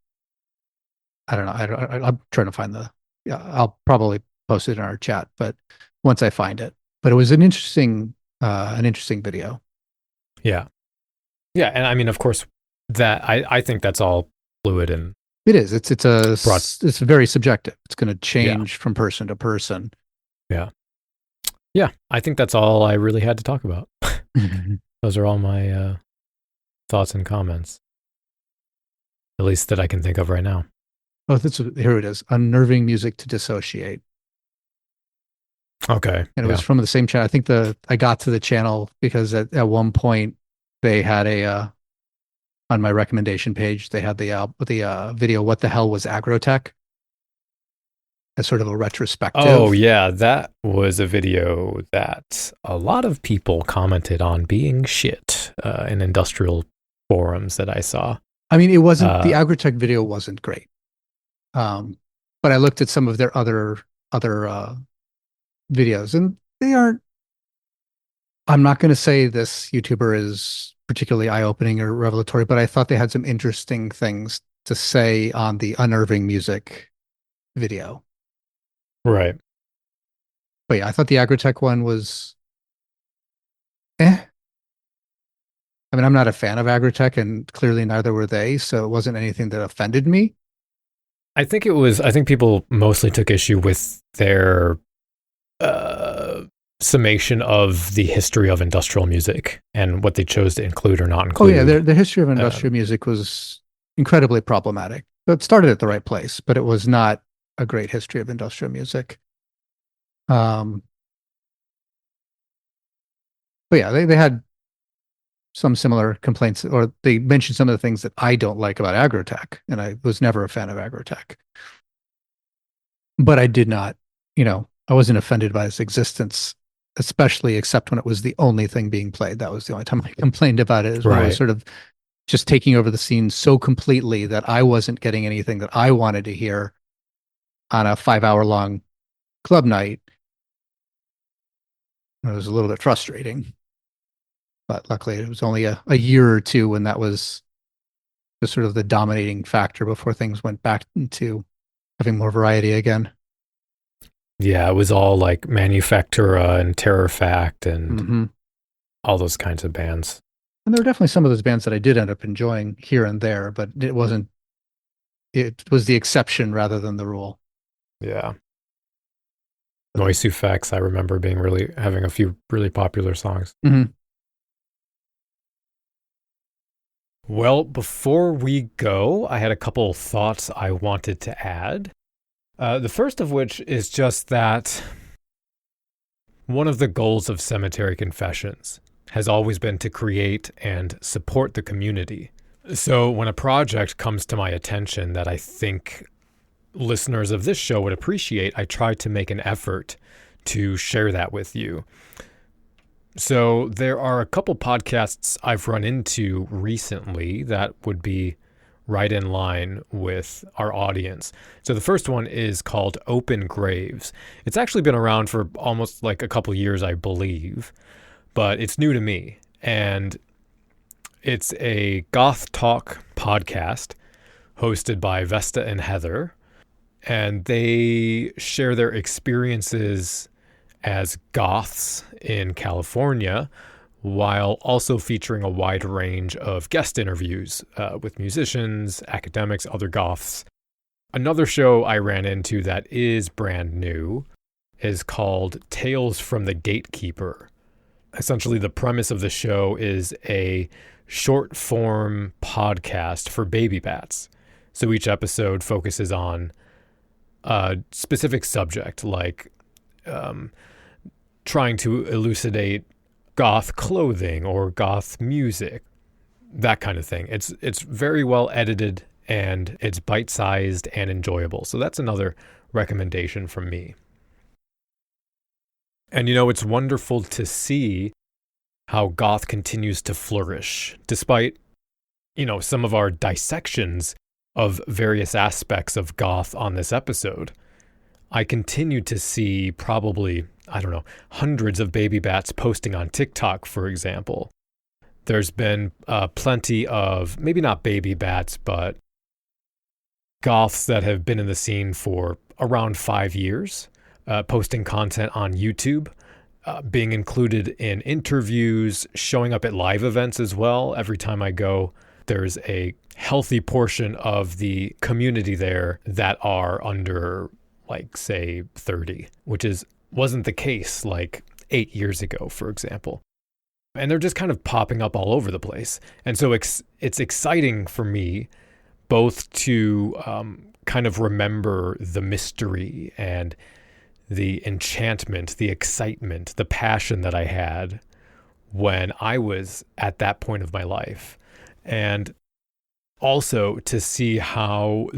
I don't know. I'm trying to find yeah, I'll probably post it in our chat, but once I find it. But it was an interesting video. Yeah. Yeah. And I mean, of course, that I think that's all fluid and It is. broad. It's very subjective. It's going to Yeah. change from person to person. Yeah. Yeah. I think that's all I really had to talk about. Those are all my thoughts and comments, at least that I can think of right now. Oh, here it is. Unnerving music to dissociate. Okay. And it was from the same channel. I think I got to the channel because at one point they had on my recommendation page, they had the video, What the Hell was Agrotech? As sort of a retrospective. Oh, yeah. That was a video that a lot of people commented on being shit in industrial forums that I saw. I mean, it wasn't, the Agrotech video wasn't great. But I looked at some of their other videos, and they aren't, I'm not going to say this YouTuber is particularly eye-opening or revelatory, but I thought they had some interesting things to say on the unnerving music video. Right. But yeah, I thought the Agrotech one was I mean, I'm not a fan of Agrotech, and clearly neither were they, so it wasn't anything that offended me. I think people mostly took issue with their summation of the history of industrial music and what they chose to include or not include. Oh yeah, the history of industrial music was incredibly problematic. It started at the right place, but it was not a great history of industrial music. But yeah, they had some similar complaints, or they mentioned some of the things that I don't like about Agrotech, and I was never a fan of Agrotech. But I did not, I wasn't offended by its existence, especially except when it was the only thing being played. That was the only time I complained about it, is when it was sort of just taking over the scene so completely that I wasn't getting anything that I wanted to hear on a 5-hour-long club night. It was a little bit frustrating. But luckily, it was only a year or two when that was just sort of the dominating factor before things went back into having more variety again. Yeah, it was all like Manufactura and Terror Fact and all those kinds of bands. And there were definitely some of those bands that I did end up enjoying here and there, but it was the exception rather than the rule. Yeah. Noisufex, I remember having a few really popular songs. Mm-hmm. Well, before we go, I had a couple thoughts I wanted to add. The first of which is just that one of the goals of Cemetery Confessions has always been to create and support the community. So when a project comes to my attention that I think listeners of this show would appreciate, I try to make an effort to share that with you. So there are a couple podcasts I've run into recently that would be right in line with our audience. So the first one is called Open Graves. It's actually been around for almost like a couple years, I believe, but it's new to me. And it's a goth talk podcast hosted by Vesta and Heather. And they share their experiences as goths in California, while also featuring a wide range of guest interviews with musicians, academics, other goths. Another show I ran into that is brand new is called Tales from the Gatekeeper. Essentially, the premise of the show is a short-form podcast for baby bats. So each episode focuses on a specific subject, like trying to elucidate goth clothing or goth music, that kind of thing. It's very well edited and it's bite-sized and enjoyable. So that's another recommendation from me. And it's wonderful to see how goth continues to flourish despite, some of our dissections of various aspects of goth on this episode. I continue to see probably, hundreds of baby bats posting on TikTok, for example. There's been plenty of, maybe not baby bats, but goths that have been in the scene for around 5 years, posting content on YouTube, being included in interviews, showing up at live events as well. Every time I go, there's a healthy portion of the community there that are under, say, 30, which wasn't the case 8 years ago, for example. And they're just kind of popping up all over the place. And so it's exciting for me both to kind of remember the mystery and the enchantment, the excitement, the passion that I had when I was at that point of my life. And also to see how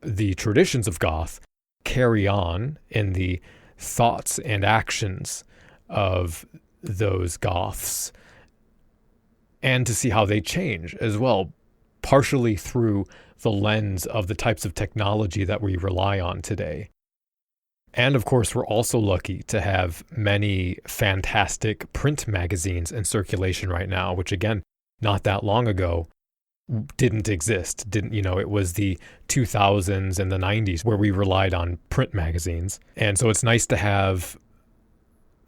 the traditions of goth carry on in the thoughts and actions of those goths, and to see how they change as well, partially through the lens of the types of technology that we rely on today. And of course, we're also lucky to have many fantastic print magazines in circulation right now, which again, not that long ago, didn't exist. It was the 2000s and the 90s where we relied on print magazines. And so it's nice to have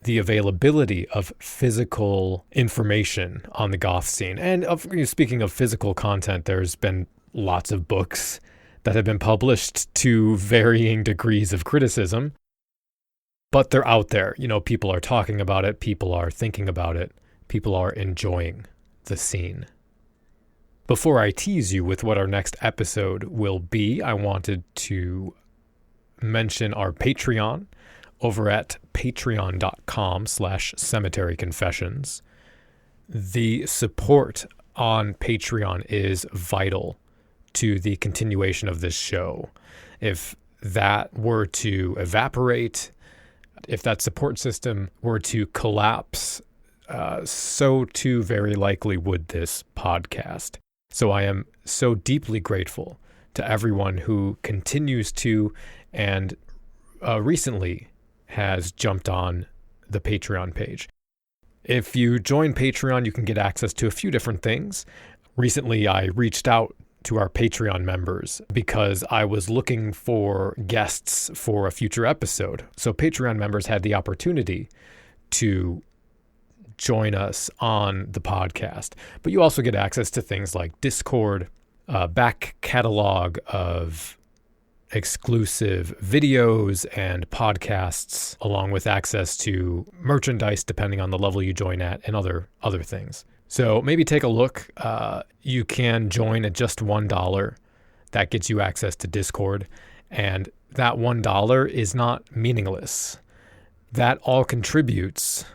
the availability of physical information on the goth scene. And speaking of physical content, there's been lots of books that have been published to varying degrees of criticism, but they're out there. People are talking about it. People are thinking about it. People are enjoying the scene. Before I tease you with what our next episode will be, I wanted to mention our Patreon over at patreon.com/cemeteryconfessions. The support on Patreon is vital to the continuation of this show. If that were to evaporate, if that support system were to collapse, so too very likely would this podcast. So I am so deeply grateful to everyone who continues to and recently has jumped on the Patreon page. If you join Patreon, you can get access to a few different things. Recently, I reached out to our Patreon members because I was looking for guests for a future episode. So Patreon members had the opportunity to join us on the podcast. But you also get access to things like Discord, back catalog of exclusive videos and podcasts, along with access to merchandise depending on the level you join at, and other things. So maybe take a look. You can join at just $1. That gets you access to Discord. And that $1 is not meaningless. That all contributes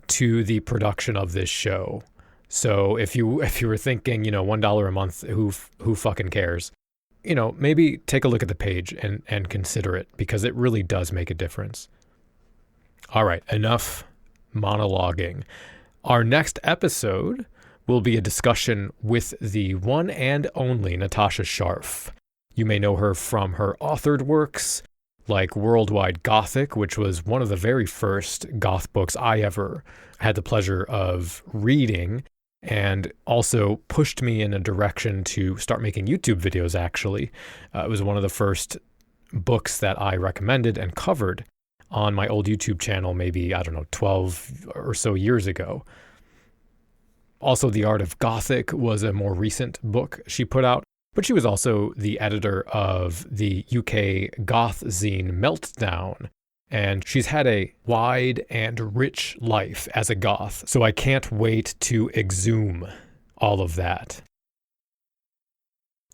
to the production of this show. So if you were thinking, $1 a month, who fucking cares? Maybe take a look at the page and consider it, because it really does make a difference. All right, enough monologuing. Our next episode will be a discussion with the one and only Natasha Scharf. You may know her from her authored works like Worldwide Gothic, which was one of the very first goth books I ever had the pleasure of reading, and also pushed me in a direction to start making YouTube videos, actually. It was one of the first books that I recommended and covered on my old YouTube channel, maybe, 12 or so years ago. Also, The Art of Gothic was a more recent book she put out, but she was also the editor of the UK goth zine Meltdown, and she's had a wide and rich life as a goth, so I can't wait to exhume all of that.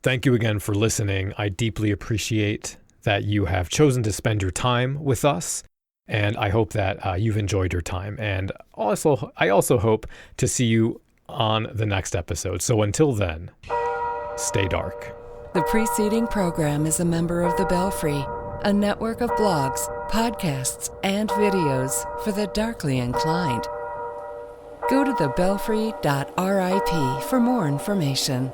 Thank you again for listening. I deeply appreciate that you have chosen to spend your time with us, and I hope that you've enjoyed your time. And I also hope to see you on the next episode. So until then, stay dark. The preceding program is a member of The Belfry, a network of blogs, podcasts, and videos for the darkly inclined. Go to thebelfry.rip for more information.